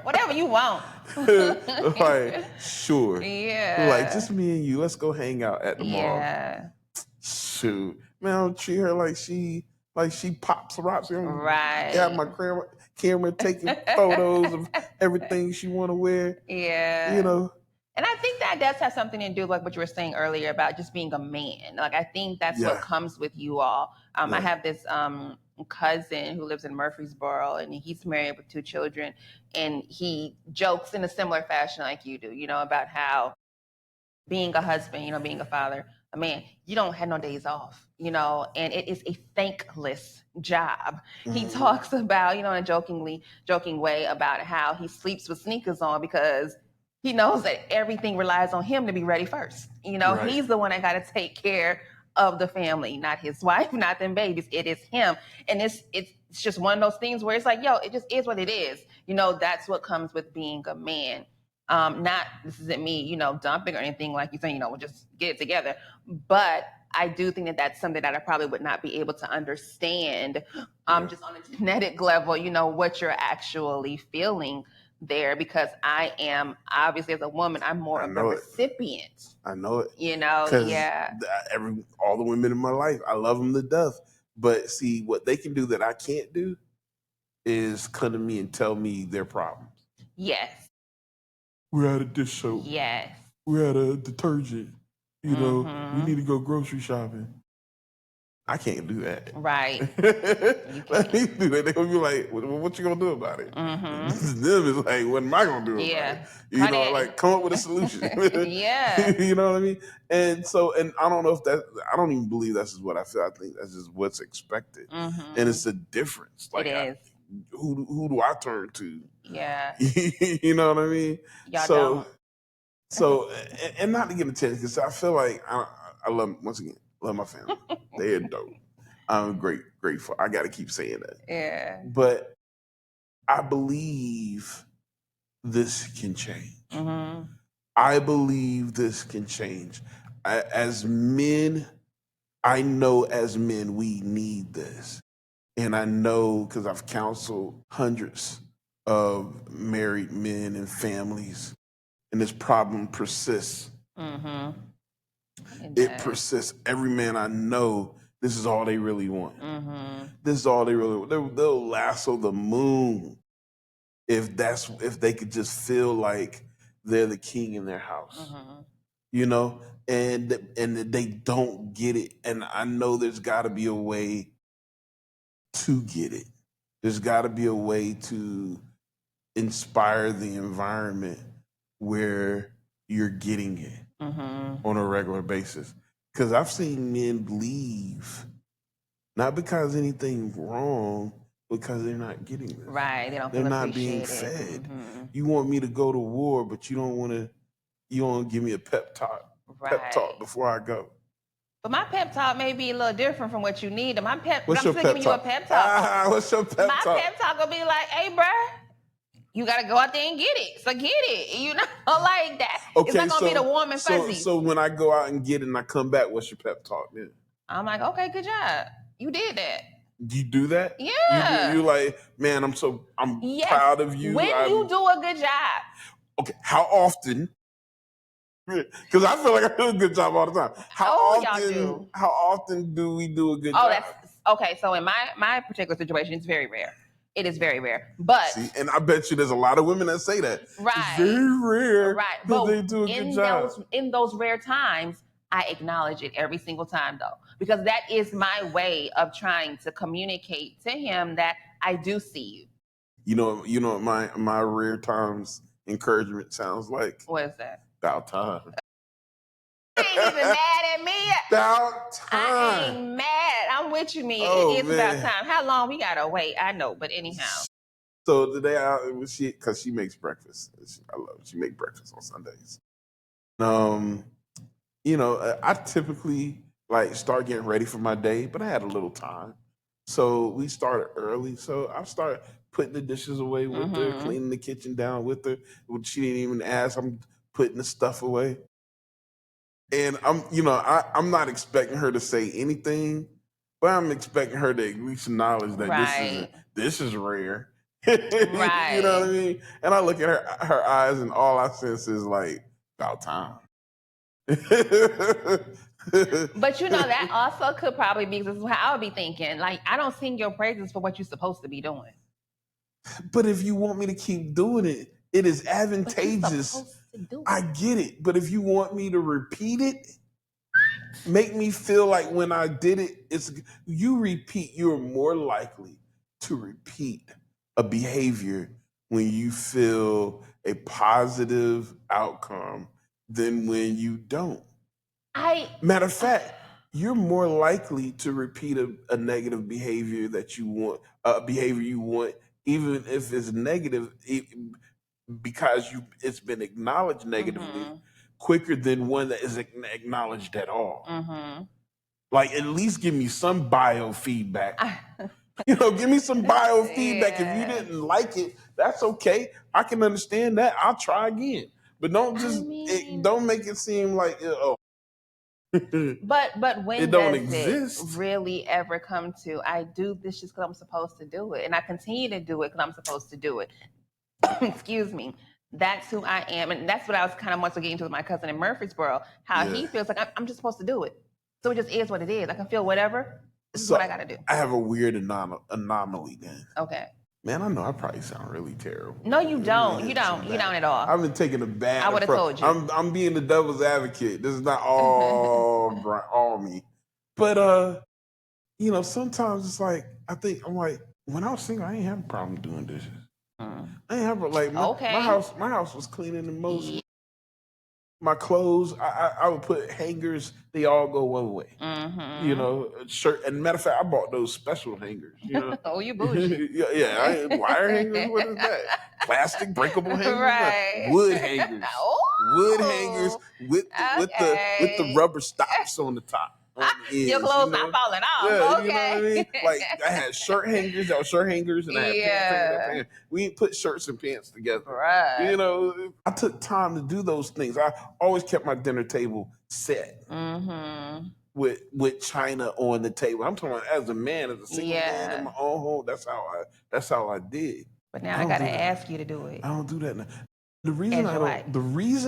Whatever you want. Like, sure. Yeah. Like, just me and you. Let's go hang out at the mall. Yeah. Shoot. Man, I'll treat her like she pops rocks. Right. Got my camera taking photos of everything she want to wear. Yeah. You know. And I think that does have something to do with like what you were saying earlier about just being a man. Like, I think that's what comes with you all. I have this cousin who lives in Murfreesboro, and he's married with 2 children, and he jokes in a similar fashion like you do, about how being a husband, being a father, a man, you don't have no days off, and it is a thankless job. He talks about, in a joking way about how he sleeps with sneakers on because he knows that everything relies on him to be ready first. Right. He's the one that got to take care of the family, not his wife, not them babies. It is him. And it's just one of those things where it's like, it just is what it is. That's what comes with being a man. Not, this isn't me, dumping or anything like you saying, we'll just get it together. But I do think that that's something that I probably would not be able to understand just on a genetic level, what you're actually feeling there, because I am, obviously as a woman, I'm more of the recipient. I know it. Yeah. All the women in my life, I love them to death. But see, what they can do that I can't do is come to me and tell me their problems. Yes. We're out of dish soap. Yes. We're out of detergent. We need to go grocery shopping. I can't do that. Right. Let me do it. They're going to be like, what you going to do about it? Them is like, what am I going to do about it? Like, come up with a solution. Yeah. You know what I mean? And I don't know I don't even believe that's just what I feel. I think that's just what's expected. And it's a difference. Like, it is. Who do I turn to? Yeah. You know what I mean? Y'all don't. So, and not to get attention, because I feel like I love, once again, love my family. They are dope. I'm grateful. I got to keep saying that. Yeah. But I believe this can change. I believe this can change. As men, I know as men, we need this. And I know because I've counseled hundreds of married men and families, and this problem persists. It persists. Every man I know, this is all they really want. This is all they really want. They'll lasso the moon if they could just feel like they're the king in their house. And they don't get it. And I know there's got to be a way to get it. There's got to be a way to inspire the environment where you're getting it on a regular basis. Because I've seen men leave, not because anything's wrong, because they're not getting this. Right, they're not being fed. You want me to go to war, but you don't want to give me a pep talk before I go. But my pep talk may be a little different from what you need. I'm still giving you a pep talk. What's your pep talk? My pep talk will be like, hey, bruh, you got to go out there and get it. So get it. Like that. Okay, it's not going to be the warm and fuzzy. So when I go out and get it and I come back, what's your pep talk then? I'm like, okay, good job. You did that. Do you do that? Yeah. You like, man, I'm proud of you. When you do a good job. Okay, how often? Because I feel like I do a good job all the time. How often do we do a good job? That's okay. So in my particular situation, it's very rare. It is very rare. But see, and I bet you there's a lot of women that say that. Right. It's very rare that they do a good job. In those rare times, I acknowledge it every single time, though, because that is my way of trying to communicate to him that I do see you. You know what my rare times encouragement sounds like? What is that? About time. You ain't even mad at me. About time. I ain't mad. I'm with you, me. It is about time. How long we gotta wait? I know, but anyhow. So today, because she makes breakfast. I love it. She makes breakfast on Sundays. Um, I typically like start getting ready for my day, but I had a little time. So we started early. So I started putting the dishes away with her, Mm-hmm. cleaning the kitchen down with her. When she didn't even ask, I'm putting the stuff away. And I'm not expecting her to say anything, but I'm expecting her to at least acknowledge that Right. this is rare. You know what I Right. mean? And I look at her eyes, and all I sense is like about time. But that also could probably be, this is what I would be thinking. Like, I don't sing your praises for what you're supposed to be doing. But if you want me to keep doing it, it is But you're advantageous. supposed to do I it. get it. But if you want me to repeat it, make me feel like when I did it, you're more likely to repeat a behavior when you feel a positive outcome than when you don't. Matter of fact, you're more likely to repeat a negative behavior that you want, a behavior you want, even if it's negative, because it's been acknowledged negatively Mm-hmm. quicker than one that isn't acknowledged at all. Mm-hmm. Like, at least give me some biofeedback. Give me some biofeedback. If you Yeah. didn't like it, that's okay. I can understand that. I'll try again. But don't make it seem like But when it don't does it exist. really ever come to, I do this just because I'm supposed to do it, and I continue to do it because I'm supposed to do it? Excuse me. That's who I am, and that's what I was kind of once getting to with my cousin in Murfreesboro. How he feels like I'm just supposed to do it, so it just is what it is. I can feel whatever. This is what I got to do. I have a weird anomaly then. Okay. Man, I know I probably sound really terrible. No, you don't. You don't. You don't at all. I've been taking a bad. I would have told you. I'm being the devil's advocate. This is not all me, but sometimes it's like I'm like, when I was single, I ain't have a problem doing dishes. I ain't have my house was cleaner than most. Yeah. My clothes, I would put hangers. They all go one way. Mm-hmm. Shirt. And matter of fact, I bought those special hangers. Oh, you bougie. yeah. Wire hangers. What is that? Plastic breakable hangers. Right. Wood hangers. Oh, Wood hangers with the rubber stops on the top. Your clothes not falling off. Yeah, Okay. You know what I mean? Like, I had shirt hangers. That was shirt hangers, and I had pants. We didn't put shirts and pants together. Right. I took time to do those things. I always kept my dinner table set. Mm-hmm. With china on the table. I'm talking about as a man, as a single man in my own home. That's how I did. But now I gotta ask you to do it. I don't do that now. The reason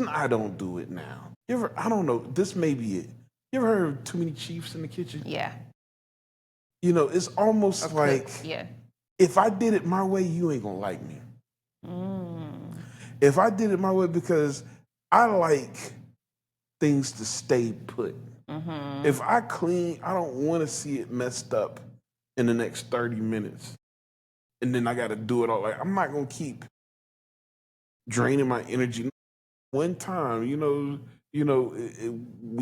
I don't do it now. I don't know. This may be it. You ever heard of Too Many Chiefs in the Kitchen? Yeah. It's almost like if I did it my way, you ain't gonna like me. If I did it my way, because I like things to stay put. Mm-hmm. If I clean, I don't want to see it messed up in the next 30 minutes. And then I got to do it all. Like, I'm not going to keep draining my energy. One time, we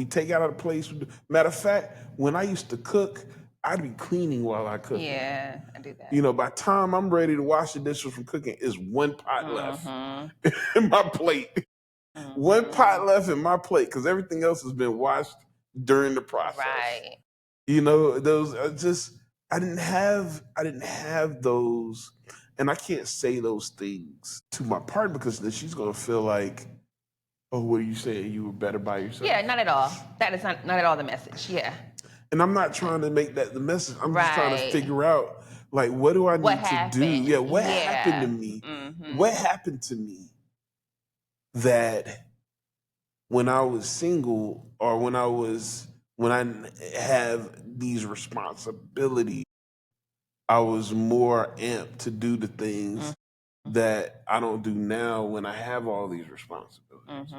take out of the place. Matter of fact, when I used to cook, I'd be cleaning while I cook. Yeah, I do that. By the time I'm ready to wash the dishes from cooking, is one pot left in my plate. One pot left in my plate, because everything else has been washed during the process. Right. Those I didn't have those, and I can't say those things to my partner, because then she's gonna feel like, oh, what are you saying? You were better by yourself? Yeah, not at all. That is not at all the message. Yeah. And I'm not trying to make that the message. I'm just trying to figure out, like, what do I need to do? Yeah, what happened to me? Mm-hmm. What happened to me that when I was single, or when I have these responsibilities, I was more amped to do the things that I don't do now when I have all these responsibilities.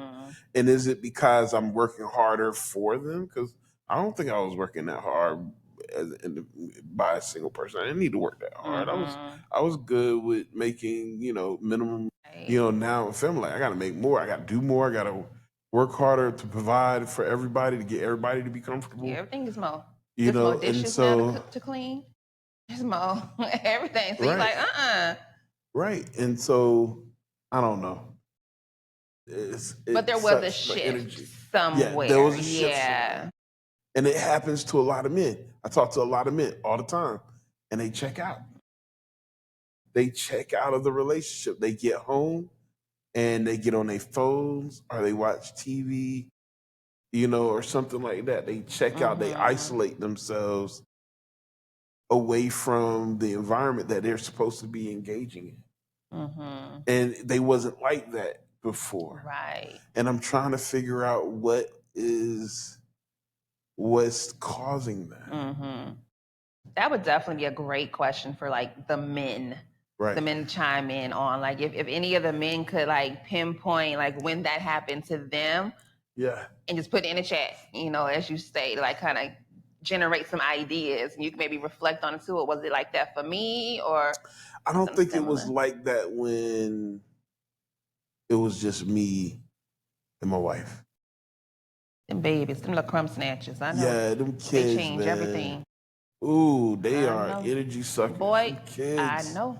And is it because I'm working harder for them? Because I don't think I was working that hard by a single person. I didn't need to work that hard. I was good with making, minimum. Now I'm feeling like I got to make more. I got to do more. I got to work harder to provide for everybody, to get everybody to be comfortable. Yeah, everything is more. There's more dishes now to clean. There's more everything. So you're like, Right. And so I don't know. But there was a such the energy. shift Yeah, there was somewhere. a shift somewhere. Yeah. And it happens to a lot of men. I talk to a lot of men all the time, and they check out. They check out of the relationship. They get home and they get on their phones or they watch TV, or something like that. They check out, they isolate themselves away from the environment that they're supposed to be engaging in. And they wasn't like that before. Right. And I'm trying to figure out what's causing that. That would definitely be a great question for like the men. Right. The men chime in on like if any of the men could like pinpoint like when that happened to them. Yeah. And just put it in the chat, as you say, like kind of generate some ideas, and you can maybe reflect on it too. Or was it like that for me, or I don't think it was like that when it was just me and my wife. Them babies, them little crumb snatchers. I know. Yeah, them kids, they change man. Everything. Ooh, they are energy suckers. Boy, kids. I know.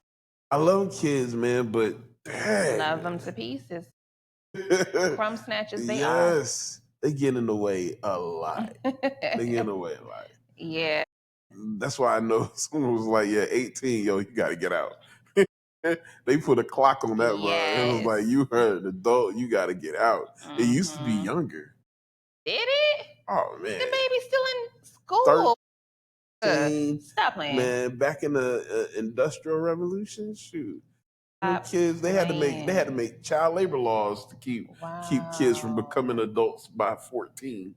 I love kids, man, but dang, love them to pieces. Crumb snatchers, they are. Yes, they get in the way a lot. They get in the way a lot. Yeah. That's why I know someone was like, yeah, 18, yo, you got to get out. They put a clock on that, yes. It was like, you heard an adult, you got to get out. It used to be younger. Did it? Oh, man. The baby's still in school. 13, Stop playing. Man, back in the Industrial Revolution, shoot. Kids, they had to make child labor laws to keep kids from becoming adults by 14.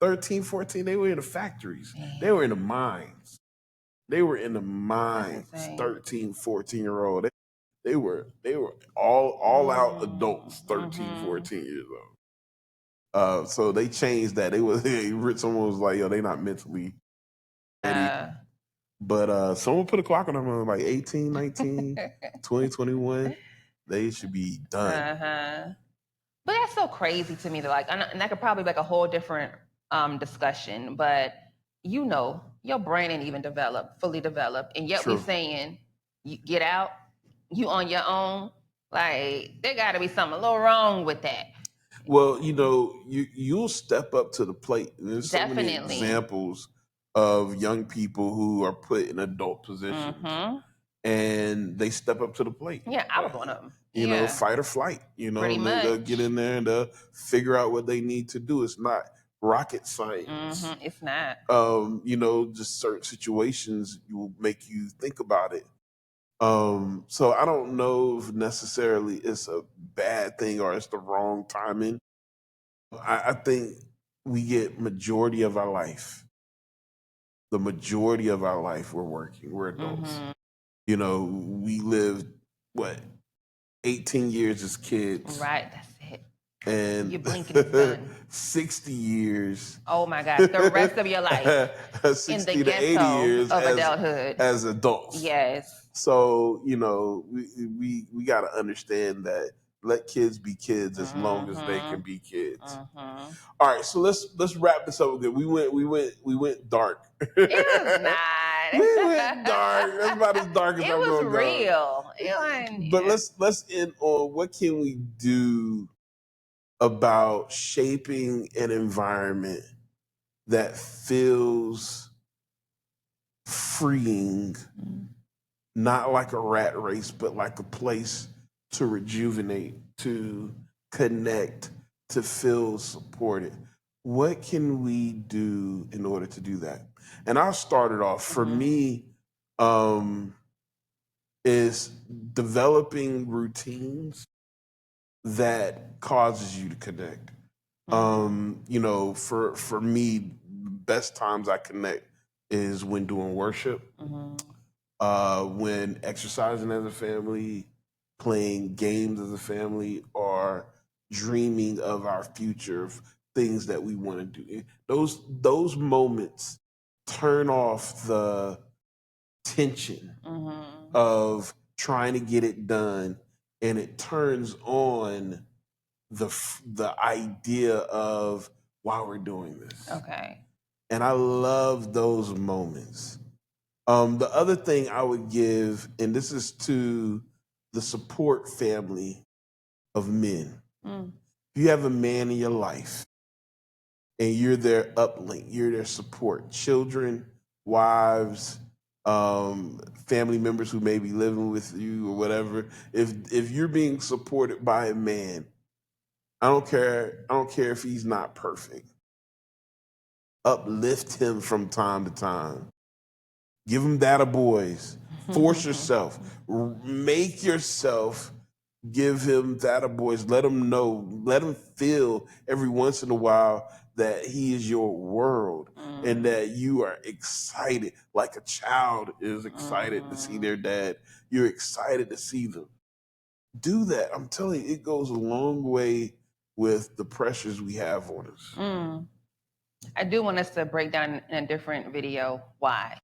13, 14, they were in the factories. Man. They were in the mines. 13, 14-year-old. They were all out adults, 13, 14 years old. So they changed that. Someone was like, yo, they not mentally ready. But someone put a clock on them like 18, 19, 20, 21. They should be done. But that's so crazy to me. Like, and that could probably be like a whole different discussion. But your brain ain't even fully developed, and yet we saying you get out, you on your own. Like, there got to be something a little wrong with that. Well, you'll step up to the plate. There's so many examples of young people who are put in adult positions and they step up to the plate. Yeah, I was one of them. Fight or flight. Pretty much. They'll get in there and they'll figure out what they need to do. It's not rocket science. It's not. Just certain situations will make you think about it. So I don't know if necessarily it's a bad thing or it's the wrong timing. I think we get majority of our life. The majority of our life we're working. We're adults. We lived 18 years as kids. Right, that's it. And you're blinking it's done. 60 years. Oh my God, the rest of your life 60 in the to 80 years of adulthood as adults. Yes. So, we got to understand that let kids be kids as long as they can be kids. All right, so let's wrap this up again. We went dark. It was not. We went dark. That's about as dark as I'm going to go. It was real. But let's end on what can we do about shaping an environment that feels freeing, not like a rat race, but like a place to rejuvenate, to connect, to feel supported. What can we do in order to do that? And I'll start it off. For me, is developing routines that causes you to connect. For me, best times I connect is when doing worship, when exercising as a family, playing games as a family, or dreaming of our future, of things that we want to do. Those moments turn off the tension of trying to get it done, and it turns on the idea of why we're doing this. Okay. And I love those moments. The other thing I would give, and this is to the support family of men, If you have a man in your life and you're their uplink, you're their support, children, wives, family members who may be living with you or whatever, if you're being supported by a man, I don't care if he's not perfect. Uplift him from time to time. Give him that a boys. Force yourself. Make yourself give him that a boys. Let him know. Let him feel every once in a while that he is your world and that you are excited, like a child is excited to see their dad. You're excited to see them. Do that. I'm telling you, it goes a long way with the pressures we have on us. I do want us to break down in a different video why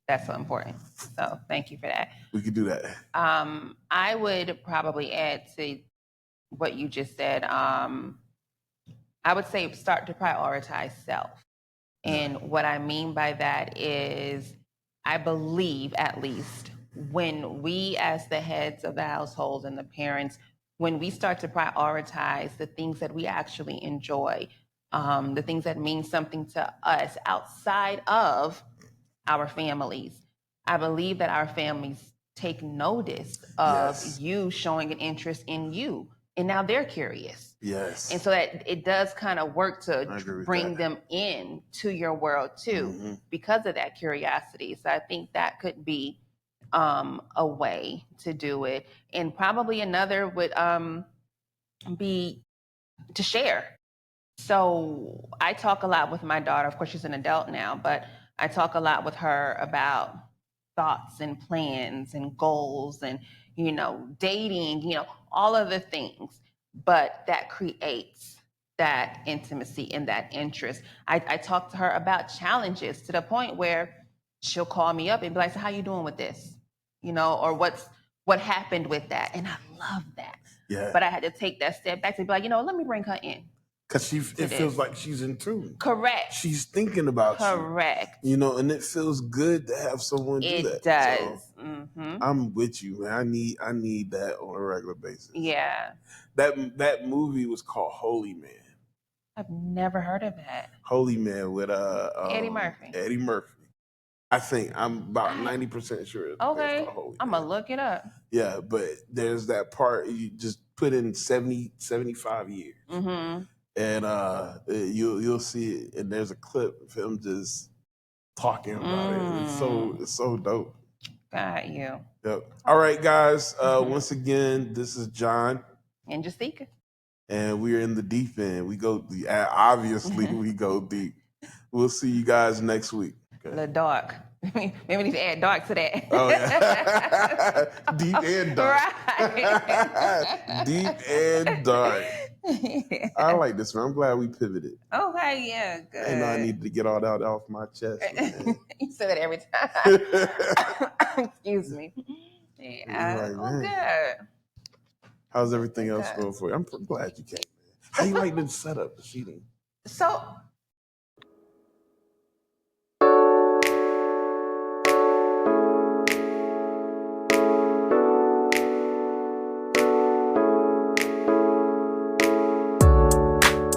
that's so important. So thank you for that. We could do that. I would probably add to what you just said. I would say start to prioritize self. And what I mean by that is, I believe, at least, when we as the heads of the household and the parents, when we start to prioritize the things that we actually enjoy, the things that mean something to us outside of our families, I believe that our families take notice of you showing an interest in you. And now they're curious. Yes. And so that it does kind of work to bring them in to your world too, because of that curiosity. So I think that could be a way to do it. And probably another would be to share. So I talk a lot with my daughter. Of course, she's an adult now, but I talk a lot with her about thoughts and plans and goals and, dating, all of the things. But that creates that intimacy and that interest. I talk to her about challenges to the point where she'll call me up and be like, so how you doing with this? Or what happened with that? And I love that. Yeah. But I had to take that step back to be like, let me bring her in. Because it feels like she's in tune. Correct. She's thinking about you. Correct. And it feels good to have someone do that. It does. So, I'm with you, man. I need that on a regular basis. Yeah. That movie was called Holy Man. I've never heard of that. Holy Man with Eddie Murphy. Eddie Murphy. I think I'm about 90% sure. Okay. I'm going to look it up. Yeah, but there's that part you just put in 70, 75 years. And you'll see it, and there's a clip of him just talking about it. It's so dope. Got you. Yep. All right, guys. Once again, this is John and Jesika, and we're in the deep end. We go obviously we go deep. We'll see you guys next week. Okay. The dark. Maybe we need to add dark to that. Oh yeah. Deep and dark. Right. Deep and dark. Yeah. I like this one. I'm glad we pivoted. Okay, yeah, good. And I needed to get all that off my chest. You say that every time. Excuse me. Yeah. Right, good. How's everything else going for you? I'm glad you came. How you like the setup, the seating? So